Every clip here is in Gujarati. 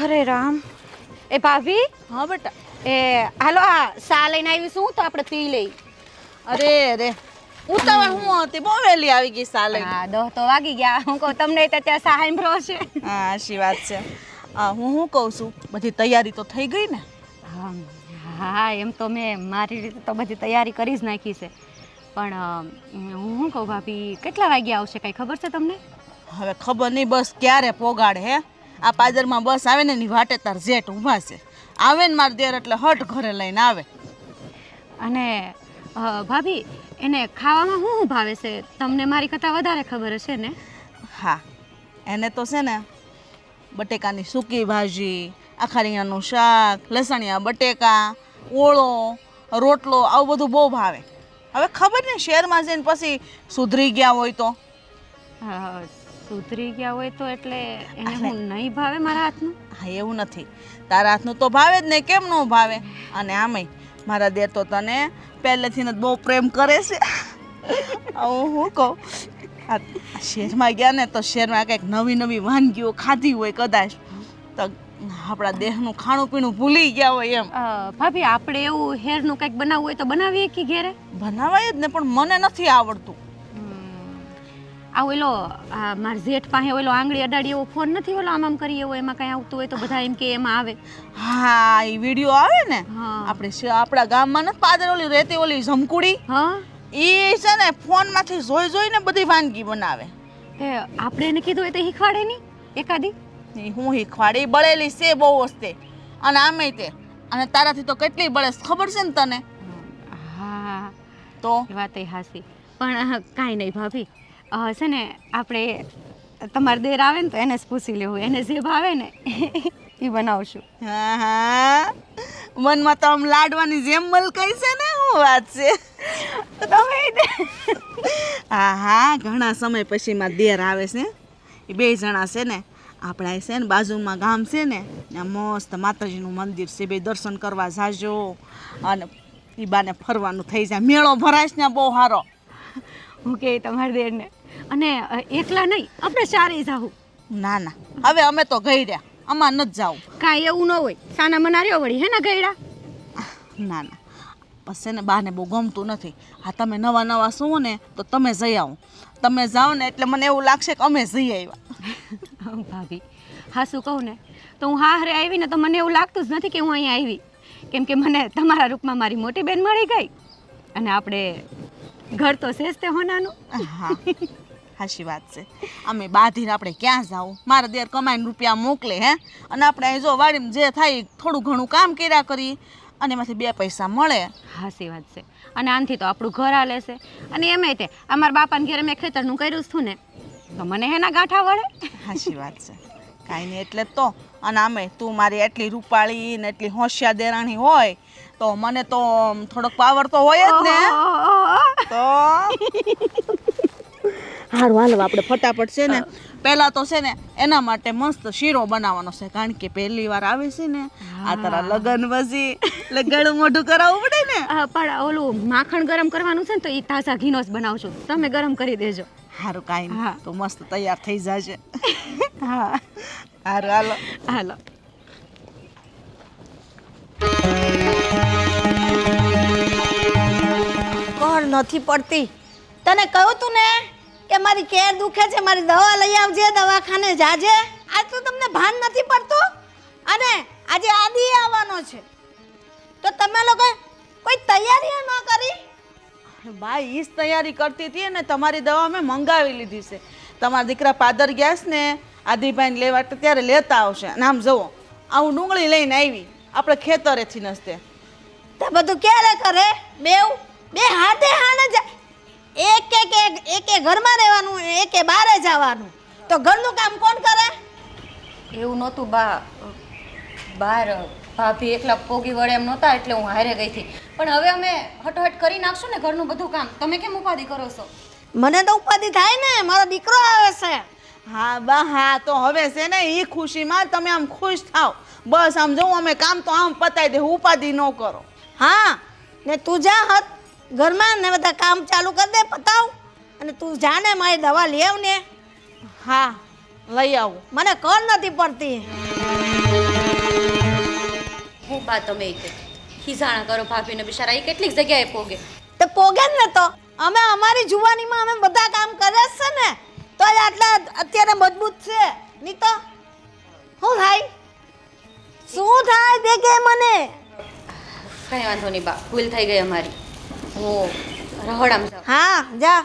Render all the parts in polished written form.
અરે રામ. એ ભાભી, હા બેટા. એ હાલો આ સા લઈને આવી છું તો આપણે પી લઈ. અરે અરે ઉતાવળ હું હતી, બહુ વહેલી આવી ગઈ સાલે. હા 10 તો વાગી ગયા. હું કહું તમને તો ત્યાં સા સાંભળો છે. હા સાચી વાત છે. હું કહું છું, બધી તૈયારી તો થઈ ગઈ ને? હા એમ તો મેં મારી રીતે તો બધી તૈયારી કરી જ નાખી છે, પણ હું શું કહું ભાભી, કેટલા વાગ્યા આવશે કાંઈ ખબર છે તમને? હવે ખબર નહીં બસ ક્યારે પોગાડે હે. આ પાદરમાં બસ આવે ને એની વાટે તાર જેઠ ઊભા છે. આવે ને માર દેર એટલે હટ ઘરે લઈને આવે. અને ભાભી, એને ખાવામાં શું ભાવે છે? તમને મારી કરતાં વધારે ખબર હશે ને? હા, એને તો છે ને બટેકાની સૂકી ભાજી, આખા રીંગણાનું શાક, લસણિયા બટેકા, ઓળો, રોટલો આવું બધું બહુ ભાવે. હવે ખબર ને શહેરમાં જઈને પછી સુધરી ગયા હોય તો. સુધરી ગયા હોય તો એટલે એને હું નહીં ભાવે મારા હાથનું? હા એવું નથી, તારા હાથનું તો ભાવે જ નહીં, કેમ ન ભાવે? અને આમેય મારા દેર તો તને પહેલેથી જ બહુ પ્રેમ કરે છે. હું કહું, આ શહેરમાં ગયા ને તો શહેરમાં કંઈક નવી નવી વાનગીઓ ખાધી હોય કદાચ, તો આપણા દેહનું ખાણું પીણું ભૂલી ગયા હોય એમ. ભાભી, આપણે એવું હેરનું કંઈક બનાવવું હોય તો બનાવીએ કે ઘેરે? બનાવાય જ ને, પણ મને નથી આવડતું. આ ઓલો માર જેઠ પાસે ઓલો આંગળી અડાડી એવો ફોન નથી, ઓલો આમ આમ કરી એવો, એમાં કાંઈ આવતું હોય તો બધા એમ કે એમાં આવે. હા એ વિડીયો આવે ને, હા. આપણા ગામમાં નથી પાદર ઓલી રહેતી ઓલી ઝમકુડી, હા એ છે ને ફોનમાંથી જોઈને બધી વાનગી બનાવે. આપણે એને કીધું હોય તો શીખવાડે નહીં એકાદી? હું શીખવાડી, બળેલી છે બહુ વસ્તે. અને આમે તે અને તારાથી તો કેટલી બળે ખબર છે ને તને? હા તો એ વાત હાસી, પણ કાંઈ નહીં ભાભી, છે ને આપણે તમારે દેર આવે ને તો એને જ પૂછી લેવું, એને જે ભાવે ને એ બનાવશું. હા હા, મનમાં તો આમ લાડવાની જેમ મલકાઈ છે ને, શું વાત છે. હા હા, ઘણા સમય પછી માં દેર આવે છે. એ બે જણા છે ને, આપણા છે ને બાજુમાં ગામ છે ને, ત્યાં મસ્ત માતાજીનું મંદિર છે, બે દર્શન કરવા જાજો અને એ બાને ફરવાનું થઈ જાય, મેળો ભરાય ને બહુ સારો. હું કે તમારે દેરને, અને એકલા નહીં, આપણે ચારેય જાવું. ના ના, હવે અમે તો ગઈ રહ્યા, આમાં નથી જાવું. કાંઈ એવું ન હોય, સાના મના રહ્યો વળી હે ને ગયડા. ના ના, બસ છે ને બાને બહુ ગમતું નથી. હા તમે નવા નવા સુવો ને તો તમે જઈ આવો. તમે જાઓ ને એટલે મને એવું લાગશે કે અમે જઈ આવ્યા. ભાભી, હા શું કહું ને, તો હું હારે આવી ને તો મને એવું લાગતું જ નથી કે હું અહીંયા આવી, કેમ કે મને તમારા રૂપમાં મારી મોટી બેન મળી ગઈ, અને આપણે ઘર તો છે જ તે હોનાનું. હા સાચી વાત છે. અમે બાંધીને આપણે ક્યાં જાવું? મારા દેર કમાઈને રૂપિયા મોકલે હે, અને આપણે અહીં જો વાડીમાં જે થાય થોડું ઘણું કામ કર્યા કરી અને એમાંથી 2 પૈસા મળે. હાસી વાત છે. અને આનથી તો આપણું ઘર હાલે છે. અને એમાંય તે અમારા બાપાને ઘરે મેં ખેતરનું કર્યું છું ને, તો મને હેના ગાંઠા વળે. સાચી વાત છે. કાંઈ નહીં એટલે તો. અને આમે તું મારી એટલી રૂપાળી ને એટલી હોશિયાર દેરાણી હોય તો મને તો થોડોક પાવર તો હોય જ ને. તો હારું હાલો આપણે ફટાફટ છે ને પહેલા તો છે ને એના માટે મસ્ત શીરો બનાવવાનો છે, કારણ કે પહેલી વાર આવે છે ને આ તારા લગન પછી એટલે ગળું મોઢું કરાવવું પડે ને. પણ ઓલું માખણ ગરમ કરવાનું છે ને તો એ તાજા ઘીનો જ બનાવશું, તમે ગરમ કરી દેજો. હારું કાંઈ નહીં, તો મસ્ત તૈયાર થઈ જશે. હા હારું હાલો હાલો. કોણ નથી પડતી? તને કહ્યું તું ને કે મારી કેર દુખે છે, મારી દવા લઈ આવજે, દવાખાને જાજે. આજ તો તમને ભાન નથી પડતું. અને આજે આદિ આવવાનો છે, તો તમે લોકો કોઈ તૈયારી ન કરી? ભાઈ ઈ જ તૈયારી કરતી હતી ને તમારી દવા મેં મંગાવી લીધી છે. તમારા દીકરા પાદર ગયા છે ને આદિભાઈને લેવા ત્યારે લેતા આવશે. અને આમ જુઓ આવું ડુંગળી લઈને આવી આપણે ખેતરેથી નસતે. તે બધું ક્યારે કરે? બે હાથે હાને જાય. એકે ઘરમાં રહેવાનું, એકે બહારે જવાનું, તો ઘરનું કામ કોણ કરે? એવું નહોતું બા, બહાર ભાભી એકલા પોગી વળે એમ નહોતા એટલે હું હારે ગઈ હતી, પણ હવે અમે હટહટ કરી નાખશું ને ઘરનું બધું કામ. તમે કેમ ઉપાધિ કરો છો? મને તો ઉપાધિ થાય ને, મારો દીકરો આવે છે. હા બા હા, તો હવે છે ને એ ખુશીમાં તમે આમ ખુશ થાવ. બસ આમ જોઉં અમે કામ તો આમ પતાવી દે, ઉપાધિ ન કરો. હા ને તું જા હત ઘરમાં ને બધા કામ ચાલુ કરી દે, પતાવ. અને તું જા ને મારી દવા લઈ આવ ને. હા લઈ આવું. મને કોણ નથી પડતી. હું બા તમે એ કે ખીજાણા કરો ભાભીને બિચારા એ કેટલીક જગ્યાએ પોગે. તે પોગે જ ને તો અમે અમારી જુવાનીમાં અમે બધા કામ કર્યા જ છે ને તો જ આટલા અત્યારે મજબૂત છે નહીં તો શું થાય શું થાય દેખે મને કંઈ વાંધો નહીં બા, ભૂલ થઈ ગઈ અમારી. હું રહોડામાં જાઉં. હા જા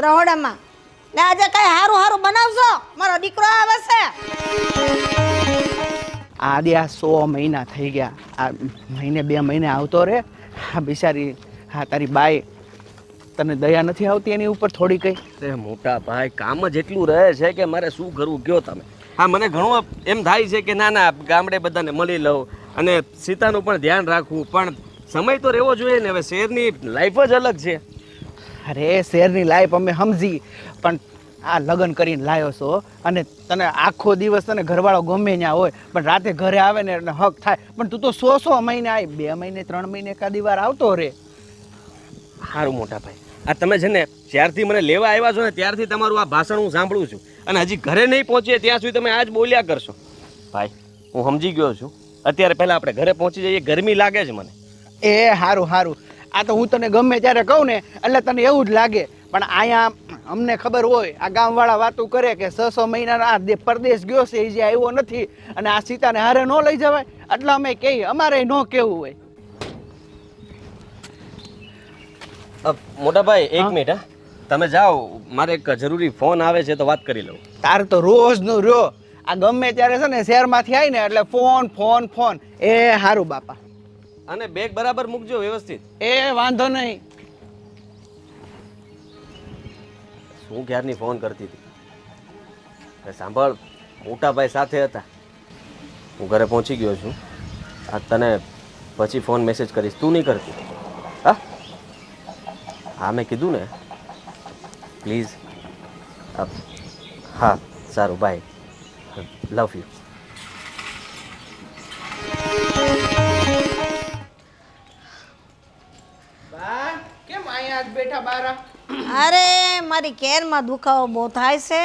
રહોડામાં ને આજે કઈ હારું હારું બનાવજો મારો દીકરો આવે છે. આદિ આ 100 મહિના થઈ ગયા. આ મહિને 2 મહિને આવતો રે. હા બિચારી, હા તારી બાઈ તને દયા નથી આવતી એની ઉપર થોડી કઈ? અરે મોટા ભાઈ, કામ જ એટલું રહે છે કે મારે શું કરવું કયો તમે. હા મને ઘણું એમ થાય છે કે ના ના ગામડે બધાને મળી લઉં અને સીતાનું પણ ધ્યાન રાખવું, પણ સમય તો રહેવો જોઈએ ને. હવે શહેરની લાઈફ જ અલગ છે. અરે શહેરની લાઈફ અમે સમજી, પણ આ લગ્ન કરીને લાવ્યો છો અને તને આખો દિવસ તને ઘરવાળો ગમે ત્યાં હોય પણ રાતે ઘરે આવે ને એટલે હક થાય. પણ તું તો 100 મહિને આવી, 2 મહિને 3 મહિને એકાદી વાર આવતો રે. સારું મોટા ભાઈ, આ તમે છે ને જ્યારથી મને લેવા આવ્યા છો ને ત્યારથી તમારું આ ભાષણ હું સાંભળું છું અને હજી ઘરે નહીં પહોંચીએ ત્યાં સુધી તમે આ જ બોલ્યા કરશો. ભાઈ હું સમજી ગયો છું. અત્યારે પહેલાં આપણે ઘરે પહોંચી જઈએ, ગરમી લાગે છે મને. એ સારું સારું, આ તો હું તને ગમે ત્યારે કહું ને એટલે તને એવું જ લાગે, પણ અહીંયા અમને ખબર હોય આ ગામવાળા વાતો કરે કે 600 મહિનાના આ પરદેશ ગયો છે એ જે આવ્યો નથી અને આ સીતાને હારે ન લઈ જવાય, એટલે અમે કહીએ અમારે ન કહેવું હોય. મોટા ભાઈ એક મિનિટ, હા તમે જાઓ, મારે એક જરૂરી ફોન આવે છે તો વાત કરી લઉં. તાર તો રોજનું રહ્યો, આ ગમે ત્યારે છે ને શહેરમાંથી આવી ને એટલે ફોન ફોન ફોન. એ સારું બાપા, અને બેગ બરાબર મૂકજો વ્યવસ્થિત. એ વાંધો નહીં. શું ક્યારની ફોન કરતી હતી? સાંભળ, મોટા ભાઈ સાથે હતા. હું ઘરે પહોંચી ગયો છું. આ તને પછી ફોન મેસેજ કરીશ, તું નહીં કરતી? હા હા મેં કીધું ને, પ્લીઝ. હા સારું, બાય, લવ યુ. કેમ અહીંયા જ બેઠા બારા? અરે મારી કેરમાં દુખાવો બહુ થાય છે.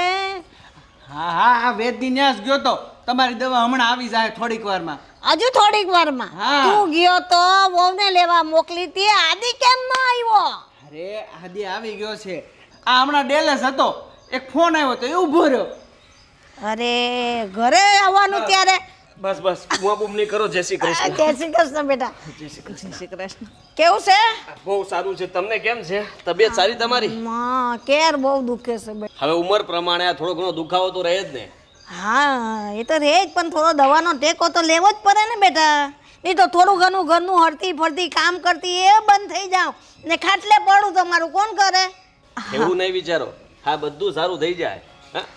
હા હા, આ વેદની ન્યાસ ગયો તો, તમારી દવા હમણાં આવી જાય થોડીક વારમાં. હજુ થોડીક વારમાં હા. તું ગયો તો વહુને લેવા મોકલી હતી, આદિ કેમ ન આવ્યો? અરે આદિ આવી ગયો છે. આ હમણાં ડેલેસ હતો, એક ફોન આવ્યો તો એ ઊભો રહ્યો. અરે ઘરે આવવાનું ત્યારે બસ બસ, બુઆ બુમ નહીં કરો. જય શ્રી કૃષ્ણ. જય શ્રી કૃષ્ણ બેટા. જય શ્રી કૃષ્ણ. કેવું છે? બહુ સારું છે. તમને કેમ છે? તબિયત સારી તમારી? માં કેર બહુ દુખે છે બેટા. હવે ઉંમર પ્રમાણે આ થોડો ઘણો દુખાવો તો રહે જ ને. હા એ તો રહે જ, પણ થોડો દવાનો ટેકો તો લેવો જ પડે ને બેટા. નહીં તો થોડું ઘણું ઘરનું હરતી ફરતી કામ કરતી એ બંધ થઈ જાવ ને ખાટલે પડું તમારું કોણ કરે? એવું નહીં વિચારો, હા બધું સારું થઈ જાય. હા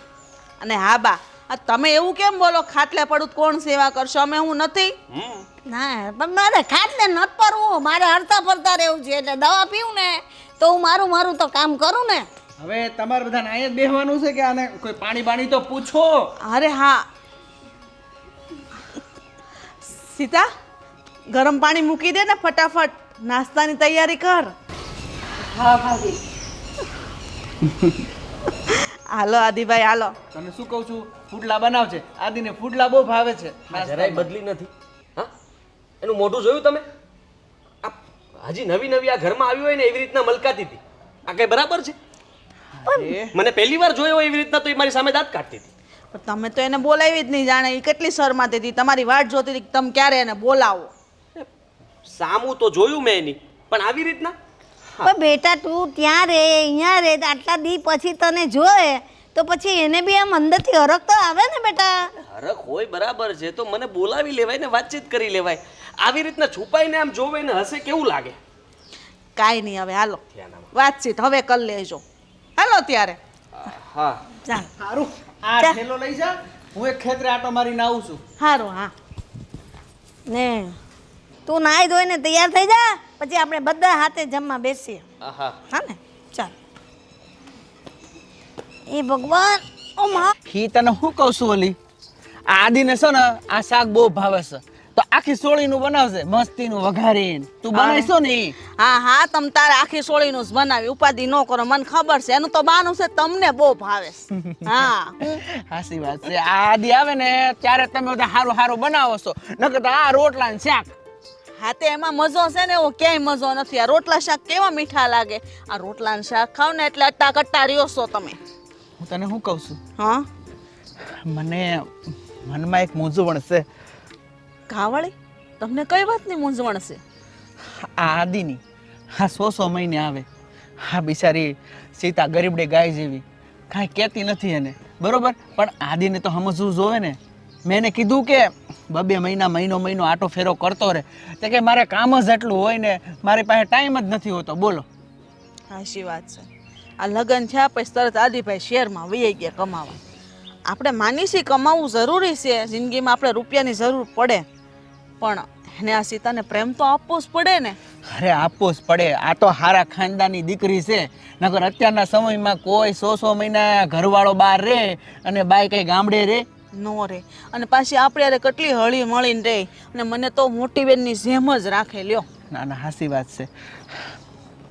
અને હા બા, આ તમે એવું કેમ બોલો? ખાટલે પડું તો કોણ સેવા કરશો? અમે હું નથી. ના પણ મારે ખાટલે નથી પડવું, મારે હરતા ફરતા રહેવું છે. એટલે દવા પીવું ને તો હું મારું તો કામ કરું ને. હવે તમારે બધાને અહીંયા જ બેસવાનું છે કે આને કોઈ પાણી બાણી તો પૂછો. અરે હા સીતા, ગરમ પાણી મૂકી દે ને ફટાફટ, નાસ્તાની તૈયારી કર. હા ભાભી. હાલો આદિભાઈ હાલો. તને શું કહું છું, ફૂડલા બનાવજે. આદિને ફૂડલા બહુ ભાવે છે. જરાય બદલી નથી. હા એનું મોઢું જોયું તમે? આ હજી નવી નવી આ ઘરમાં આવી હોય ને એવી રીતના મલકાતી હતી. આ કઈ બરાબર છે? મને પહેલી વાર જોયો એવી રીતના તો એ મારી સામે દાંત કાઢતી હતી. પણ તમે તો એને બોલાવી જ નહીં, જાણે એ કેટલી શરમાતી હતી. તમારી વાટ જોતી હતી કે તમે ક્યારે એને બોલાવો. સામું તો જોયું મેં એની, પણ આવી રીતના પણ બેટા તું ત્યાં રે અહીંયા રે આટલા દી પછી તને જોયે તો પછી એને બી આમ અંદરથી હરખ તો આવે ને બેટા. હરખ હોય બરાબર છે તો મને બોલાવી લેવાય ને વાતચીત કરી લેવાય. આવી રીતના છુપાઈને આમ જોવે ને હશે કેવું લાગે? કાંઈ નહીં, હવે હાલો વાતચીત હવે કરી લેજો. હાલો ત્યારે. હા ચાલ સારું, આ થેલો લઈ જા, હું એક ખેતરે આટો મારીને આવું છું. સારું. હા ને તું નાઈ ધોઈને તૈયાર થઈ જા, પછી આપણે બધા હાથે જમવા બેસીએ. હા હા ને ચાલ. એ ભગવાન ઓ માં, ઈ તને શું કહું છું ઓલી, આ આદિને છે ને આ શાક બહુ ભાવે છે તો આખી સોળીનું બનાવશે, મસ્તીનું વઘારીને. તું બનાવીશો ને ઈ? હા હા, તમ તારે આખી સોળીનું જ બનાવી, ઉપાધિ ન કરો, મને ખબર છે. એનું તો બાનું છે, તમને બહુ ભાવે છે. હા હાસી વાત છે. આ આદિ આવે ને ત્યારે તમે બધા સારું સારું બનાવો છો, નકર તો આ રોટલા ને શાક હા તે એમાં મજો છે ને એવો ક્યાંય મજો નથી. આ રોટલા શાક કેવા મીઠા લાગે. આ રોટલા ને શાક ખાવ ને એટલે અટ્ટા કટ્ટા રહ્યો છો તમે. હું તને શું કહું છું, હા મને મનમાં એક મૂંઝવણ છે. કાવળી, તમને કઈ વાતની મૂંઝવણ છે? આ આદિની હા 100 મહિને આવે. હા બિચારી સીતા ગરીબડે ગાય જેવી કાંઈ કહેતી નથી એને, બરોબર, પણ આદિને તો સમજવું જોવે ને. મેં એને કીધું કે 2 મહિના મહિનો આટો ફેરો કરતો રહે. તે કે મારે કામ જ એટલું હોય ને મારી પાસે ટાઈમ જ નથી હોતો. બોલો. હાચી વાત છે. આ લગ્ન થયા પછી તરત આદિભાઈ શહેરમાં વહી ગયા કમાવા. આપણે માની છીએ કમાવું જરૂરી છે, જિંદગીમાં આપણે રૂપિયાની જરૂર પડે, પણ એને આ સીતાને પ્રેમ તો આપવો જ પડે ને. અરે આપવો જ પડે. આ તો હારા ખાનદાની દીકરી છે, નકર અત્યારના સમયમાં કોઈ 100 મહિના ઘરવાળો બહાર રહે અને બાઈ કઈ ગામડે રહે નો રે. અને પાછી આપણે યારે કેટલી હળી મળીને રહે, અને મને તો મોટી બેનની જેમ જ રાખે લ્યો. ના ના હાસી વાત છે.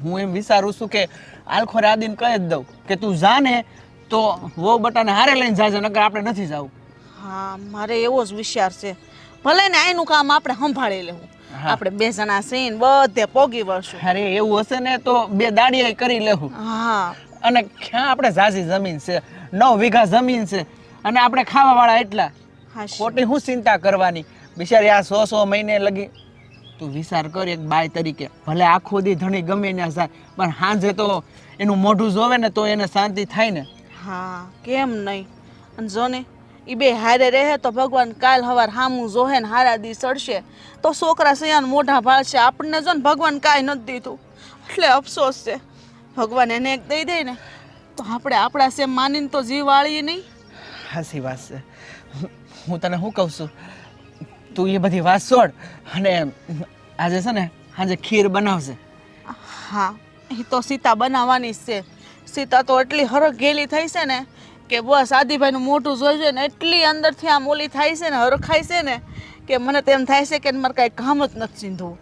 હું એમ વિચારું છું કે આલખોર આદિને કહી જ દઉં કે તું જા ને તો વો બટાને હારે લઈને જાજે, નકર આપણે નથી જવું. હા મારે એવો જ વિચાર છે. ભલે ને આનું કામ આપણે સંભાળી લેવું. આપણે 2 જણા છીએ ને બધે પોગી વળશું. અરે એવું હશે ને તો 2 દાડિયા કરી લેવું. હા અને ક્યાં આપણે ઝાઝી જમીન છે, 9 વીઘા જમીન છે, અને આપણે ખાવાવાળા એટલા. હાચી. ખોટી શું ચિંતા કરવાની? બિચારી આ 100 મહિને લગી તું વિચાર કર એક બાઈ તરીકે. ભલે આખો દી ધણી ગમે ત્યાં જાય, પણ સાંજે તો એનું મોઢું જોવે ને તો એને શાંતિ થાય ને. હા કેમ નહીં. અને જો ને એ 2 હારે રહે તો ભગવાન કાલ હવાર હામું જોહે ને હારા દી ચડશે તો છોકરા સયાન મોઢા ભાળશે. આપણને જો ને ભગવાન કાંઈ નથી દીધું એટલે અફસોસ છે. ભગવાન એને એક દઈ દે ને તો આપણે આપણા સેમ માનીને તો જીવ વાળીએ નહીં. હાસી વાત છે. હું તને શું કહું છું, તું એ બધી વાત છોડ અને આજે છે ને આજે ખીર બનાવશે. હા એ તો સીતા બનાવવાની જ છે. સીતા તો એટલી હરખ ગેલી થઈ છે ને કે બસ આદિભાઈનું મોઢું જોઈશે ને એટલી અંદરથી આમ ઓલી થાય છે ને હરખાય છે ને કે મને તેમ થાય છે કે મારે કાંઈ કામ જ નથી ચીંધવું.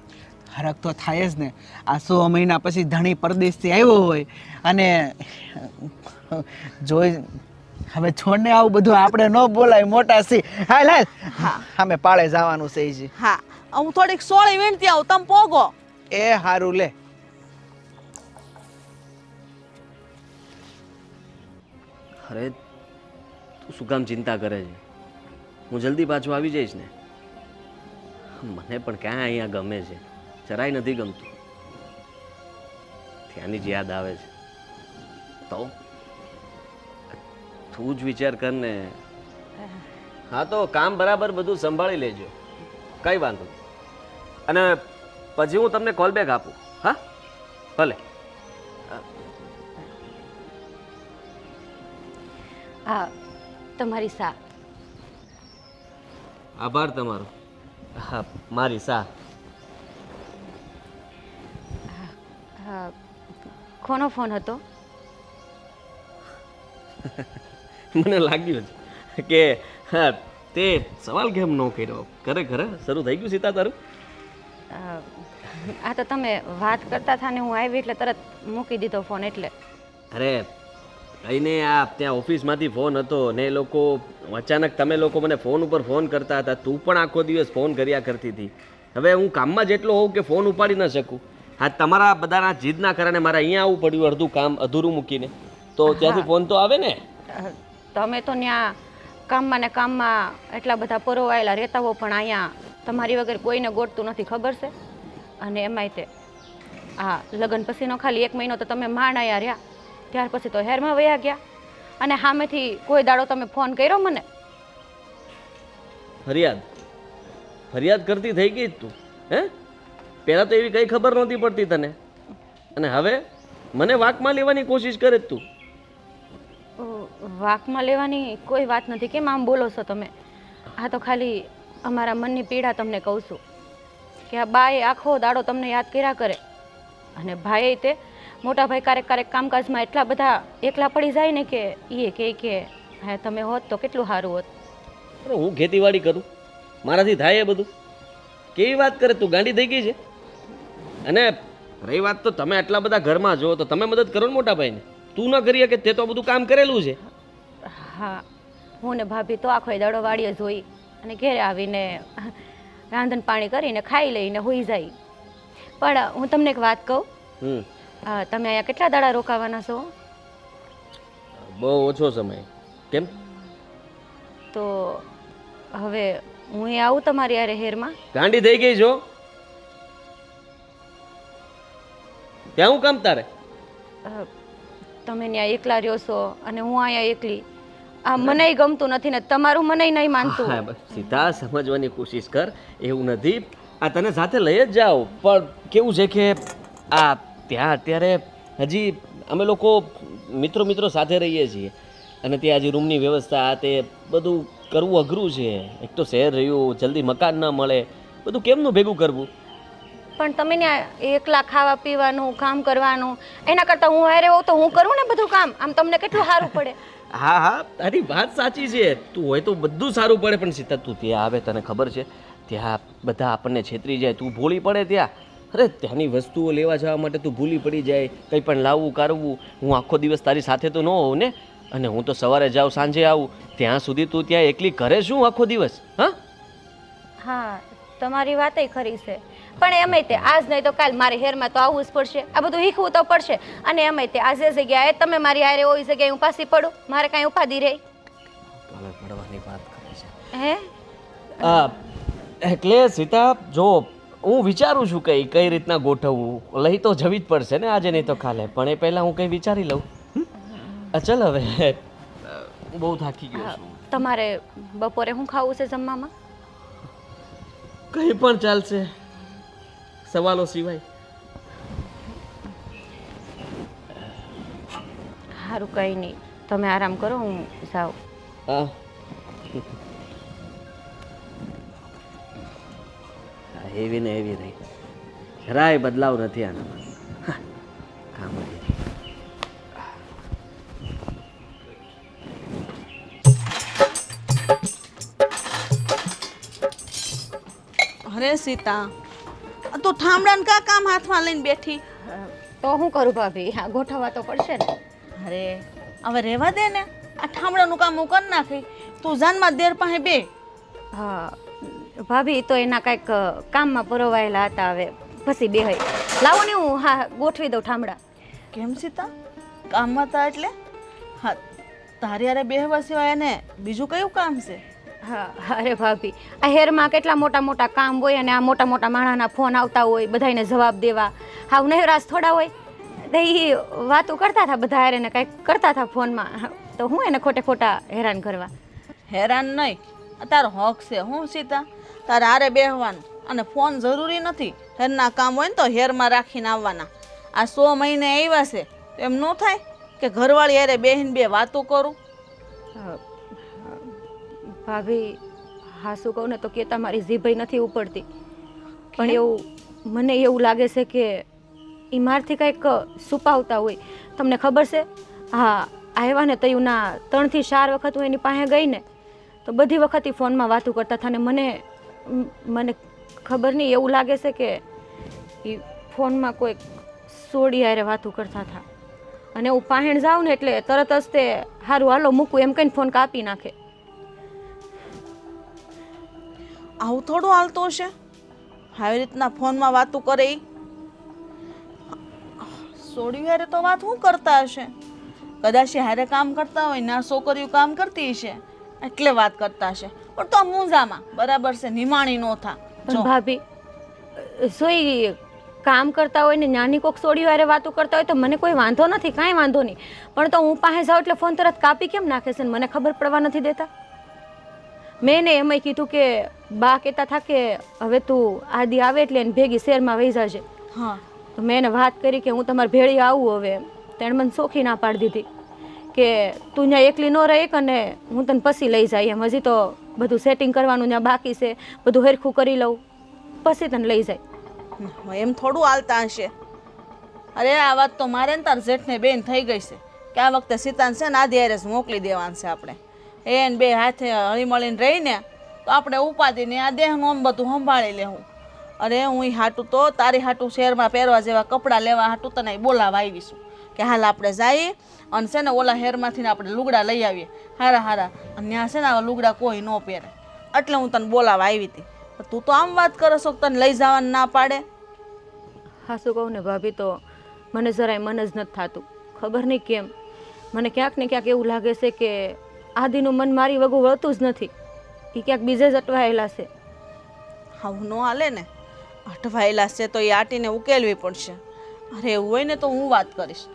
હરખ તો થાય જ ને. આ 100 મહિના પછી ધણી પરદેશથી આવ્યો હોય અને જોઈ હવે છોડને આવું બધું આપણે ન બોલાય, મોટા સી. હાલ હાલ હા અમે પાળે જવાનું છે જી. હા હું થોડીક સોળી વીણતી આવું, તમે પોગો. એ હારું લે. અરે તું શું કામ ચિંતા કરે છે? હું જલ્દી પાછો આવી જઈશ ને. મને પણ ક્યાં અહીંયા ગમે છે, જરાય નથી ગમતું. ત્યાંની જ યાદ આવે છે. તો તું જ વિચાર કર ને. હા તો કામ બરાબર બધું સંભાળી લેજો, કઈ વાંધો નહીં. અને પછી હું તમને કોલ બેક આપું. હા ભલે. આ તમારી સા. આભાર તમારો. હા મારી સા. કોનો ફોન હતો? મને લાગ્યું છે કે હા તે સવાલ કેમ ન કર્યો. ખરેખર શરૂ થઈ ગયું સીતા તારું? આ તો તમે વાત કરતા હતા ને હું આવી એટલે તરત મૂકી દીધો ફોન એટલે. અરે કઈને આ ત્યાં ઓફિસમાંથી ફોન હતો ને એ લોકો અચાનક તમે લોકો મને ફોન ઉપર ફોન કરતા હતા. તું પણ આખો દિવસ ફોન કર્યા કરતી હતી. હવે હું કામમાં જેટલો હોઉં કે ફોન ઉપાડી ન શકું. હા તમારા બધાના જીદના કારણે મારે અહીંયા આવવું પડ્યું અડધું કામ અધૂરું મૂકીને. તો ત્યાંથી ફોન તો આવે ને. તમે તો ત્યાં કામમાં ને કામમાં એટલા બધા પરોવાયેલા રહેતા હો, પણ અહીંયા તમારી વગર કોઈને ગોતતું નથી, ખબર છે? અને એમાંય તે હા લગ્ન પછીનો ખાલી 1 મહિનો તો તમે માણાયા રહ્યા, ત્યાર પછી તો હેરમાં વયા ગયા. અને સામેથી કોઈ દાડો તમે ફોન કર્યો મને? ફરિયાદ કરતી થઈ ગઈ તું? હે પહેલાં તો એવી કંઈ ખબર નહોતી પડતી તને, અને હવે મને વાકમાં લેવાની કોશિશ કરે તું. વાકમાં લેવાની કોઈ વાત નથી. કેમ આમ બોલો છો તમે? આ તો ખાલી અમારા મનની પીડા તમને કહું છું કે આ બાએ આખો દાડો તમને યાદ કર્યા કરે, અને ભાઈ તે મોટા ભાઈ ક્યારેક કામકાજમાં એટલા બધા એકલા પડી જાય ને કે એ કે હા તમે હોત તો કેટલું સારું હોત. અરે હું ખેતીવાડી કરું, મારાથી થાય એ બધું? કેવી વાત કરે તું? ગાંડી થઈ ગઈ છે? અને રહી વાત તો તમે આટલા બધા ઘરમાં જો તો તમે મદદ કરો ને મોટા ભાઈને. તું ન કરી કે તે તો બધું કામ કરેલું છે. હા હું ને ભાભી તો આખો દાડો વાડીએ જોઈ અને ઘેરે આવીને રાંધણ પાણી કરીને ખાઈ લઈને હોઈ જાય. પણ હું તમને એક વાત કહું, હમ તમે અહીંયા કેટલા દાડા રોકાવાના છો? બહુ ઓછો સમય. કેમ? તો હવે હું એ આવું તમારી યારે હેરમાં? ગાંડી થઈ ગઈ છો? ત્યાં હું કામ તારે? તમે ત્યાં એકલા રહ્યો છો અને હું અહીંયા એકલી. આ મને ગમતું નથી ને તમારું મને નહીં માનતું. હા, બસ સીધા સમજવાની કોશિશ કર. એવું નથી, આ તને સાથે લઈ જ જાઓ. પણ કેવું છે કે આ ત્યાં અત્યારે હજી અમે લોકો મિત્રો સાથે રહીએ છીએ અને ત્યાં હજી રૂમની વ્યવસ્થા આ તે બધું કરવું અઘરું છે. એક તો શહેર રહ્યું, જલ્દી મકાન ન મળે, બધું કેમનું ભેગું કરવું? પણ તમે ત્યાં એકલા ખાવા પીવાનું કામ કરવાનું એના કરતાં હું હારે હોઉં તો હું કરું ને બધું કામ. આમ તમને કેટલું સારું પડે. હા હા, તારી વાત સાચી છે. તું હોય તો બધું સારું પડે. પણ સીતા તું ત્યાં આવે, તને ખબર છે ત્યાં બધા આપણને છેતરી જાય, તું ભૂલી પડે ત્યાં. અરે ત્યાંની વસ્તુઓ લેવા જવા માટે તું ભૂલી પડી જાય, કંઈ પણ લાવવું કરવું. હું આખો દિવસ તારી સાથે તો ન હોઉં ને, અને હું તો સવારે જાઉં સાંજે આવું. ત્યાં સુધી તું ત્યાં એકલી કરે શું આખો દિવસ? હા હા, તમારી વાતય ખરી છે. પણ એમાંય તે આજ નહીં તો કાલ મારે હેરમાં તો આવવું જ પડશે. આ બધું શીખવું તો પડશે. અને એમાંય તે આજે જગ્યાએ તમે મારી હારે હોય જગ્યાએ હું પાછી પડું, મારે કાંઈ ઉપાધિ રહી? કાલે પડવાની વાત કરે છે. હે એટલે સીતા જો હું વિચારું છું કઈ રીતના ગોઠવવું. લઈ તો જવી જ પડશે ને આજે નહીં તો કાલે. પણ એ પહેલાં હું કંઈ વિચારી લઉં. ચાલ હવે, હું બહુ થાકી ગયો છું. તમારે બપોરે શું ખાવું છે જમવામાં? કંઈ પણ ચાલશે, સવાલો સિવાય. સારું, કંઈ નહીં, તમે આરામ કરો, હું જાઉં. હા, એવી ને એવી રહી, જરાય બદલાવ નથી આનામાં. કામ અરે સીતા, તું ઠામડાને કા કામ હાથમાં લઈને બેઠી? તો શું કરું ભાભી, આ ગોઠવવા તો પડશે ને. અરે હવે રહેવા દે ને, આ ઠામડાનું કામ હું કરી નાખી. તું જાનમાં દેર પાસે બે. હા ભાભી, તો એના કાંઈક કામમાં પરોવાયેલા હતા, હવે પછી બેહાઈ. લાવો ને હું હા ગોઠવી દઉં ઠામડા. કેમ સીતા, કામમાં હતા એટલે? હા, તારી હારે બેહવા સિવાય એને બીજું કયું કામ છે? હા અરે ભાભી, આ હેરમાં કેટલા મોટા મોટા કામ હોય અને આ મોટા મોટા માણસના ફોન આવતા હોય, બધાને જવાબ દેવા. હા નહેરાશ થોડા હોય તો એ વાતો કરતા હતા બધા હારે ને કાંઈક કરતા હતા ફોનમાં. તો હું એને ખોટે ખોટા હેરાન કરવા? હેરાન નહીં, તારો હક છે. હું સીતા, તારે હારે બેહવાનું અને ફોન જરૂરી નથી. હેરના કામ હોય ને તો હેરમાં રાખીને આવવાના. આ 100 મહિને આવ્યા છે, એમ ન થાય કે ઘરવાળી હારે બેહીને બે વાતો કરું? ભાભી હા શું કહું ને તો કે તમારી જીભઈ નથી ઉપડતી. પણ એવું મને એવું લાગે છે કે એ મારથી કંઈક છુપાવતા હોય. તમને ખબર છે? હા આવ્યા ને તયુંના 3 થી 4 વખત હું એની પાસે ગઈ ને તો બધી વખત એ ફોનમાં વાતો કરતા હતા. અને મને ખબર નહીં, એવું લાગે છે કે એ ફોનમાં કોઈ સોડી હારે વાતો કરતા હતા. અને હું પાહેણ જાઉં ને એટલે તરત જ તે સારું હાલો મૂકું એમ કહીને ફોન કાપી નાખે. આવું થોડું હાલતું હશે? આવી રીતના ફોનમાં વાતું કરે ઈ? સોડી હારે તો વાત શું કરતા હશે? કદાચ એ હારે કામ કરતા હોય ને આ છોકરીઓ કામ કરતી હશે એટલે વાત કરતા હશે. પણ તો મૂંઝામાં બરાબર છે, નિમાણી નો થા. પણ ભાભી સોઈ કામ કરતા હોય ને નાની કોક સોડીઓ હારે વાતો કરતા હોય તો મને કોઈ વાંધો નથી, કાંઈ વાંધો નહીં. પણ તો હું પાસે જાઉં એટલે ફોન તરત કાપી કેમ નાખે છે ને મને ખબર પડવા નથી દેતા? મેં ને એમાંય કીધું કે બા કહેતા હતા કે હવે તું આદિ આવે એટલે એને ભેગી શહેરમાં વહી જશે. હા, તો મેં એને વાત કરી કે હું તમારી ભેળી આવું. હવે તેણે મને સોખી ના પાડી દીધી કે તું ત્યાં એકલી ન રહી અને હું તને પછી લઈ જાય એમ. હજી તો બધું સેટિંગ કરવાનું ત્યાં બાકી છે, બધું હરખું કરી લઉં પછી તને લઈ જાય. એમ થોડું હાલતા હશે? અરે આ વાત તો મારે ને તાર જેઠને બેન થઈ ગઈ છે કે આ વખતે સીતાને છે ને આદિ હારે મોકલી દેવાનું છે આપણે. એને બે હાથે હળીમળીને રહીને તો આપણે ઉપાધિને આ દેહનું આમ બધું સંભાળી લેવું. અરે હું હાટું તો તારી હાટું શહેરમાં પહેરવા જેવા કપડાં લેવા હાટું તને બોલાવા આવીશું કે હાલ આપણે જઈએ અને છે ને ઓલા હેરમાંથી આપણે લુગડા લઈ આવીએ હારા હારા. અને ત્યાં છે ને આવા લુગડા કોઈ ન પહેરે એટલે હું તને બોલાવા આવી હતી. તું તો આમ વાત કરે છો તને લઈ જવાનું ના પાડે. હા શું કહું ને ભાભી, તો મને જરાય મન જ નથી થતું. ખબર નહીં કેમ મને ક્યાંક ને ક્યાંક એવું લાગે છે કે આદિનું મન મારી વગું વળતું જ નથી. એ ક્યાંક બીજે જ અટવાયેલા છે. આવું ન હાલે ને. અટવાયેલા છે તો એ આટીને ઉકેલવી પડશે. અરે એવું હોય ને તો હું વાત કરીશ,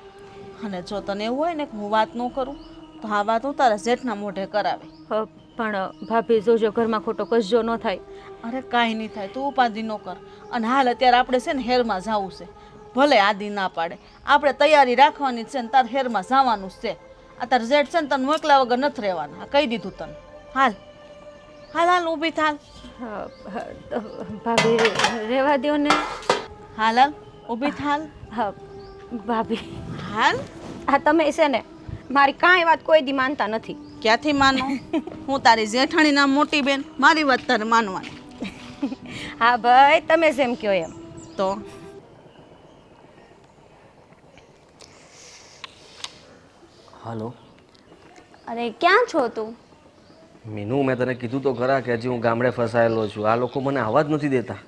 અને જો તને એવું હોય ને કે હું વાત ન કરું તો આ વાત હું તારા જેઠના મોઢે કરાવે. પણ ભાભી જોજો ઘરમાં ખોટો કસજો ન થાય. અરે કાંઈ નહીં થાય, તું ઉપાધિ ન કર. અને હાલ અત્યારે આપણે છે ને હેરમાં જવું છે. ભલે આદિ ના પાડે, આપણે તૈયારી રાખવાની જ છે ને તારે હેરમાં જવાનું જ છે. આ તાર જેઠ છે ને તને મોકલા વગર નથી રહેવાના. આ કહી દીધું તને. હાલ હાલ હાલ ઊભી થાલ. તો ભાભી રહેવા દો ને. હાલ હાલ ઊભી થાલ. હા ભાભી, હાલ. હા તમે છે ને મારી કાંઈ વાત કોઈ દી માનતા નથી. ક્યાંથી માનો? હું તારી જેઠાણી ના મોટી બેન, મારી વાત તારે માનવાની. હા ભાઈ, તમે જેમ કહો એમ. તો હાલો અરે ક્યાં છો તું? મીનુ, મેં તને કીધું તો ખરા કે હજી હું ગામડે ફસાયેલો છું. આ લોકો મને આવવા જ નથી દેતા.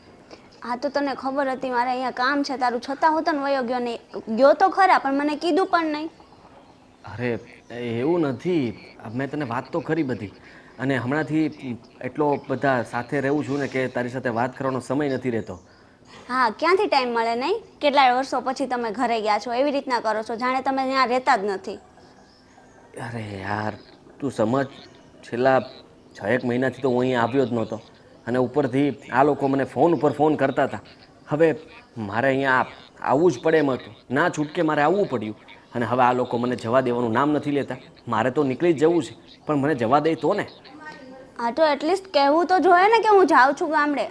હા તો તને ખબર હતી મારે અહીંયા કામ છે તારું, છતાં હોતો ને વયો ગયો નહીં. ગયો તો ખરા પણ મને કીધું પણ નહીં. અરે એવું નથી, મેં તને વાત તો કરી બધી, અને હમણાંથી એટલો બધા સાથે રહું છું ને કે તારી સાથે વાત કરવાનો સમય નથી રહેતો. હા ક્યાંથી ટાઈમ મળે નહીં? કેટલાય વર્ષો પછી તમે ઘરે ગયા છો, એવી રીતના કરો છો જાણે તમે ત્યાં રહેતા જ નથી. અરે યાર તું સમજ, છેલ્લા 6-1 મહિનાથી તો હું અહીંયા આવ્યો જ નહોતો, અને ઉપરથી આ લોકો મને ફોન ઉપર ફોન કરતા હતા. હવે મારે અહીંયા આવવું જ પડે એમ હતું, ના છૂટકે મારે આવવું પડ્યું. અને હવે આ લોકો મને જવા દેવાનું નામ નથી લેતા. મારે તો નીકળી જ જવું છે, પણ મને જવા દે તો ને. હા તો એટલીસ્ટ કહેવું તો જોઈએ ને કે હું જાઉં છું ગામડે.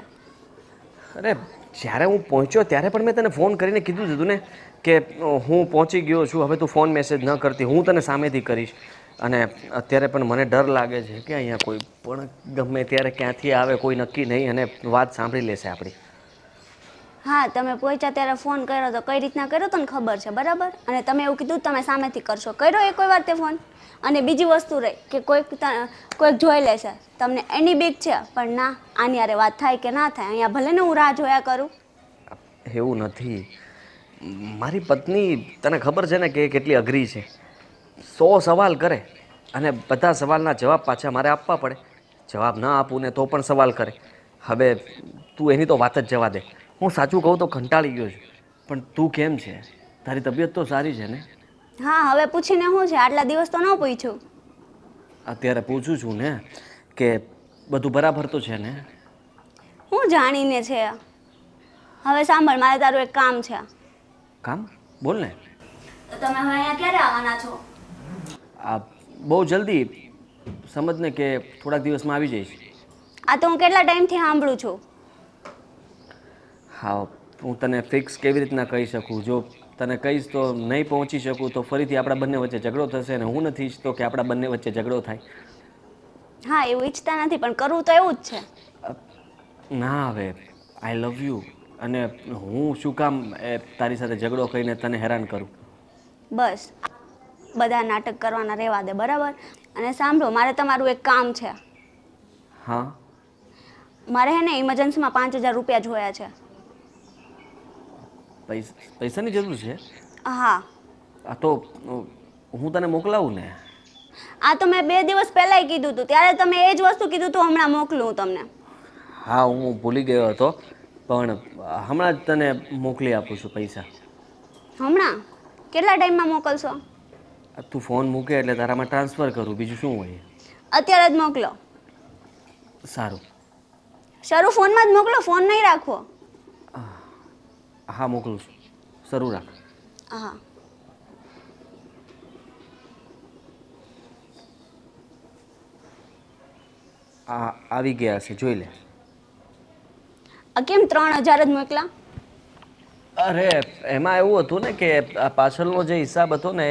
અરે જ્યારે હું પહોંચ્યો ત્યારે પણ મેં તને ફોન કરીને કીધું જ હતું ને કે હું પહોંચી ગયો છું, હવે તું ફોન મેસેજ ન કરતી, હું તને સામેથી કરીશ. અને અત્યારે પણ મને ડર લાગે છે કે અહીંયા કોઈ પણ ગમે ત્યારે ક્યાંથી આવે કોઈ નક્કી નહીં, અને વાત સાંભળી લેશે આપણી. હા તમે પહોંચ્યા ત્યારે ફોન કર્યો તો કઈ રીતના કર્યો તને ખબર છે બરાબર? અને તમે એવું કીધું તમે સામેથી કરશો, કર્યો એ કોઈ વાર તે ફોન? અને બીજી વસ્તુ રહી કે કોઈક જોઈ લેશે તમને, એની બીક છે. પણ ના, આની હારે વાત થાય કે ના થાય, અહીંયા ભલે ને હું રાહ જોયા કરું. એવું નથી. મારી પત્ની તને ખબર છે ને કે કેટલી અઘરી છે. 100 સવાલ કરે અને બધા સવાલના જવાબ પાછા મારે આપવા પડે. જવાબ ના આપું ને તો પણ સવાલ કરે. હવે તું એની તો વાત જ જવા દે. હું સાચું કહું તો કંટાળી ગયો છું. પણ તું કેમ છે? તારી તબિયત તો સારી છે ને? હા હવે પૂછીને શું છે? આટલા દિવસ તો ન પૂછ્યું. અત્યારે પૂછું છું ને કે બધું બરાબર તો છે ને? હું જાણીને છે. હવે સાંભળ, મારે તારું એક કામ છે. કામ? બોલ ને. તો તમે હવે અહીંયા ક્યારે આવવાના છો? આ બહુ જલ્દી, સમજ ને કે થોડાક દિવસમાં આવી જઈશ. આ તો હું કેટલા ટાઈમથી સાંભળું છું. હા, હું તને ફિક્સ કેવી રીતના કહી શકું? જો તને કહીશ તો નહીં પહોંચી શકું તો ફરીથી આપણા બંને વચ્ચે ઝઘડો થશે, અને હું નથી ઈચ્છતો કે આપણા બંને વચ્ચે ઝઘડો થાય. હા એવું ઈચ્છતા નથી પણ કરવું તો એવું જ છે. ના હવે આઈ લવ યુ, અને હું શું કામ તારી સાથે ઝઘડો કરીને તને હેરાન કરું? બસ બધા નાટક કરવાના રહેવા દે બરાબર? અને સાંભળો, મારે તમારું એક કામ છે. હા? મારે હે ને ઇમરજન્સીમાં 5000 રૂપિયા જોયા છે. પૈસાની જરૂર છે? હા. આ તો હું તને મોકલાવું ને? આ તો મેં 2 દિવસ પહેલાંય કીધું હતું, ત્યારે તમે એ જ વસ્તુ કીધું હતું હમણાં મોકલું હું તમને. હા હું ભૂલી ગયો હતો, પણ હમણાં જ તને મોકલી આપું છું પૈસા. હમણાં? કેટલા ટાઈમમાં મોકલશો? તું ફોન મૂકે એટલે તારામાં ટ્રાન્સફર કરું, બીજું શું હોય? અત્યારે જ મોકલો. સારું. શરૂ ફોનમાં જ મોકલો, ફોન નહીં રાખવો. હા મોકલું છું, શરૂ રાખ. હા. આવી ગયા છે, જોઈ લે. આ કેમ 3000 જ મોકલા? અરે એમાં એવું હતું ને કે આ પાછળનો જે હિસાબ હતો ને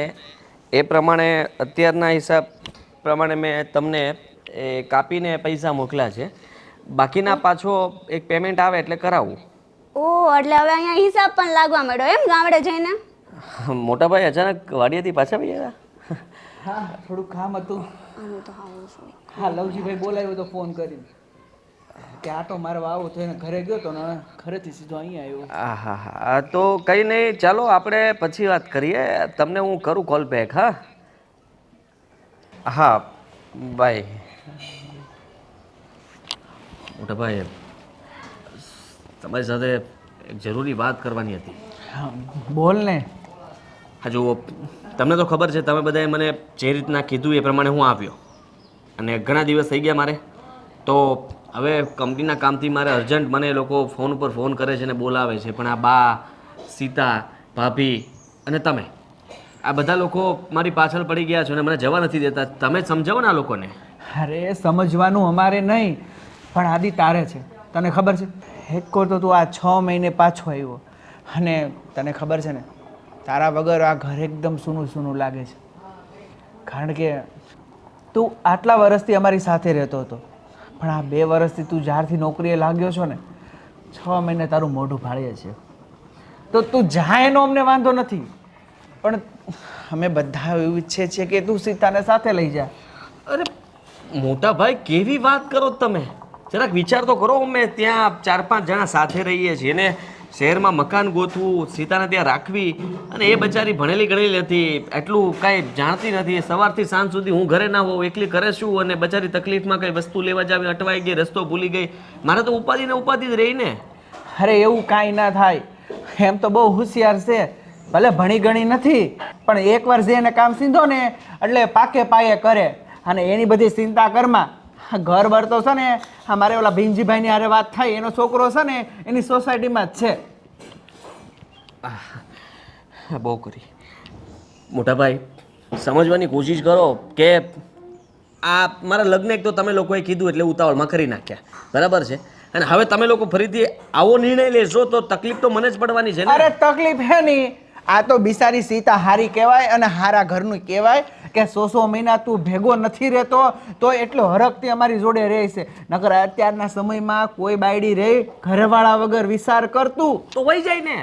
એ પ્રમાણે, અત્યારના હિસાબ પ્રમાણે મેં તમને એ કાપીને પૈસા મોકલ્યા છે. બાકીના પાછો એક પેમેન્ટ આવે એટલે કરાવું. ઓહ, એટલે હવે અહીંયા હિસાબ પણ લાગવા માંડ્યો એમ ગામડે જઈને? મોટાભાઈ અચાનક વાડીએથી પાછા આવી ગયા? હા થોડું કામ હતું. આનું તો હાવું છે. હા લવજીભાઈ બોલાવ્યો તો ફોન કરીને. કે આટો મારવા આવો તો એને ઘરે ગયો તો ને ઘરેથી સીધો અહીંયા આવ્યો. હા હા હા તો કંઈ નહીં, ચાલો આપણે પછી વાત કરીએ. તમને હું કરું કોલ બેક. હા હા બાય. મોટા ભાઈ, તમારી સાથે એક જરૂરી વાત કરવાની હતી. હા, બોલ ને. હા જુઓ, તમને તો ખબર છે, તમે બધાએ મને જે રીતના કીધું એ પ્રમાણે હું આવ્યો અને ઘણા દિવસ થઈ ગયા મારે. તો હવે કંપનીના કામથી મારે અર્જન્ટ મને એ લોકો ફોન ઉપર ફોન કરે છે અને બોલાવે છે, પણ આ બા, સીતા, ભાભી અને તમે આ બધા લોકો મારી પાછળ પડી ગયા છો અને મને જવા નથી દેતા. તમે જ સમજાવો ને આ લોકોને. અરે સમજવાનું અમારે નહીં, પણ આદિ તારે છે. તને ખબર છે, એક કોર તો તું આ 6 મહિને પાછો આવ્યો અને તને ખબર છે ને, તારા વગર આ ઘર એકદમ સૂનું સૂનું લાગે છે. કારણ કે તું આટલા વર્ષથી અમારી સાથે રહેતો હતો, પણ આ 2 વર્ષથી તું જ્યારથી નોકરીએ લાગ્યો છો ને, 6 મહિને તારું મોઢું ફાળીએ છે. તો તું જાય એનો અમને વાંધો નથી, પણ અમે બધા એવું ઈચ્છીએ છીએ કે તું સીતાને સાથે લઈ જા. અરે મોટા ભાઈ, કેવી વાત કરો તમે? જરાક વિચાર તો કરો. અમે ત્યાં 4-5 જણા સાથે રહીએ છીએ ને શહેરમાં મકાન ગોતવું, સીતાને ત્યાં રાખવી, અને એ બચારી ભણેલી ગણેલી નથી, એટલું કાંઈ જાણતી નથી. સવારથી સાંજ સુધી હું ઘરે ના હોઉં, એકલી કરે શું? અને બચારી તકલીફમાં કંઈ વસ્તુ લેવા જાવી અટવાઈ ગઈ, રસ્તો ભૂલી ગઈ. મારે તો ઉપાધિ ને ઉપાધિ જ રહી ને. અરે એવું કાંઈ ના થાય. એમ તો બહુ હોશિયાર છે, ભલે ભણી ગણી નથી, પણ એકવાર જે એને કામ સીધો ને એટલે પાકે પાયે કરે. અને એની બધી ચિંતા કરમાં. ઘર બર તો છે ને, અમારે ઓલા ભીમજીભાઈની હારે વાત થાય, એનો છોકરો છે ને એની સોસાયટીમાં જ છે. બહુ કરી. મોટા ભાઈ, સમજવાની કોશિશ કરો કે આ મારા લગ્ન એક તો તમે લોકોએ કીધું એટલે ઉતાવળમાં કરી નાખ્યા, બરાબર છે? અને હવે તમે લોકો ફરીથી આવો નિર્ણય લેશો તો તકલીફ તો મને જ પડવાની છે ને. અરે તકલીફ હે નહીં, આ તો બિચારી સીતા હારી કહેવાય અને હારા ઘરનું કહેવાય કે 100 મહિના તું ભેગો નથી રહેતો તો એટલો હરખથી અમારી જોડે રહે છે. નકર અત્યારના સમયમાં કોઈ બાયડી રહે ઘરવાળા વગર વિચાર કરતું તો વહી જાય ને.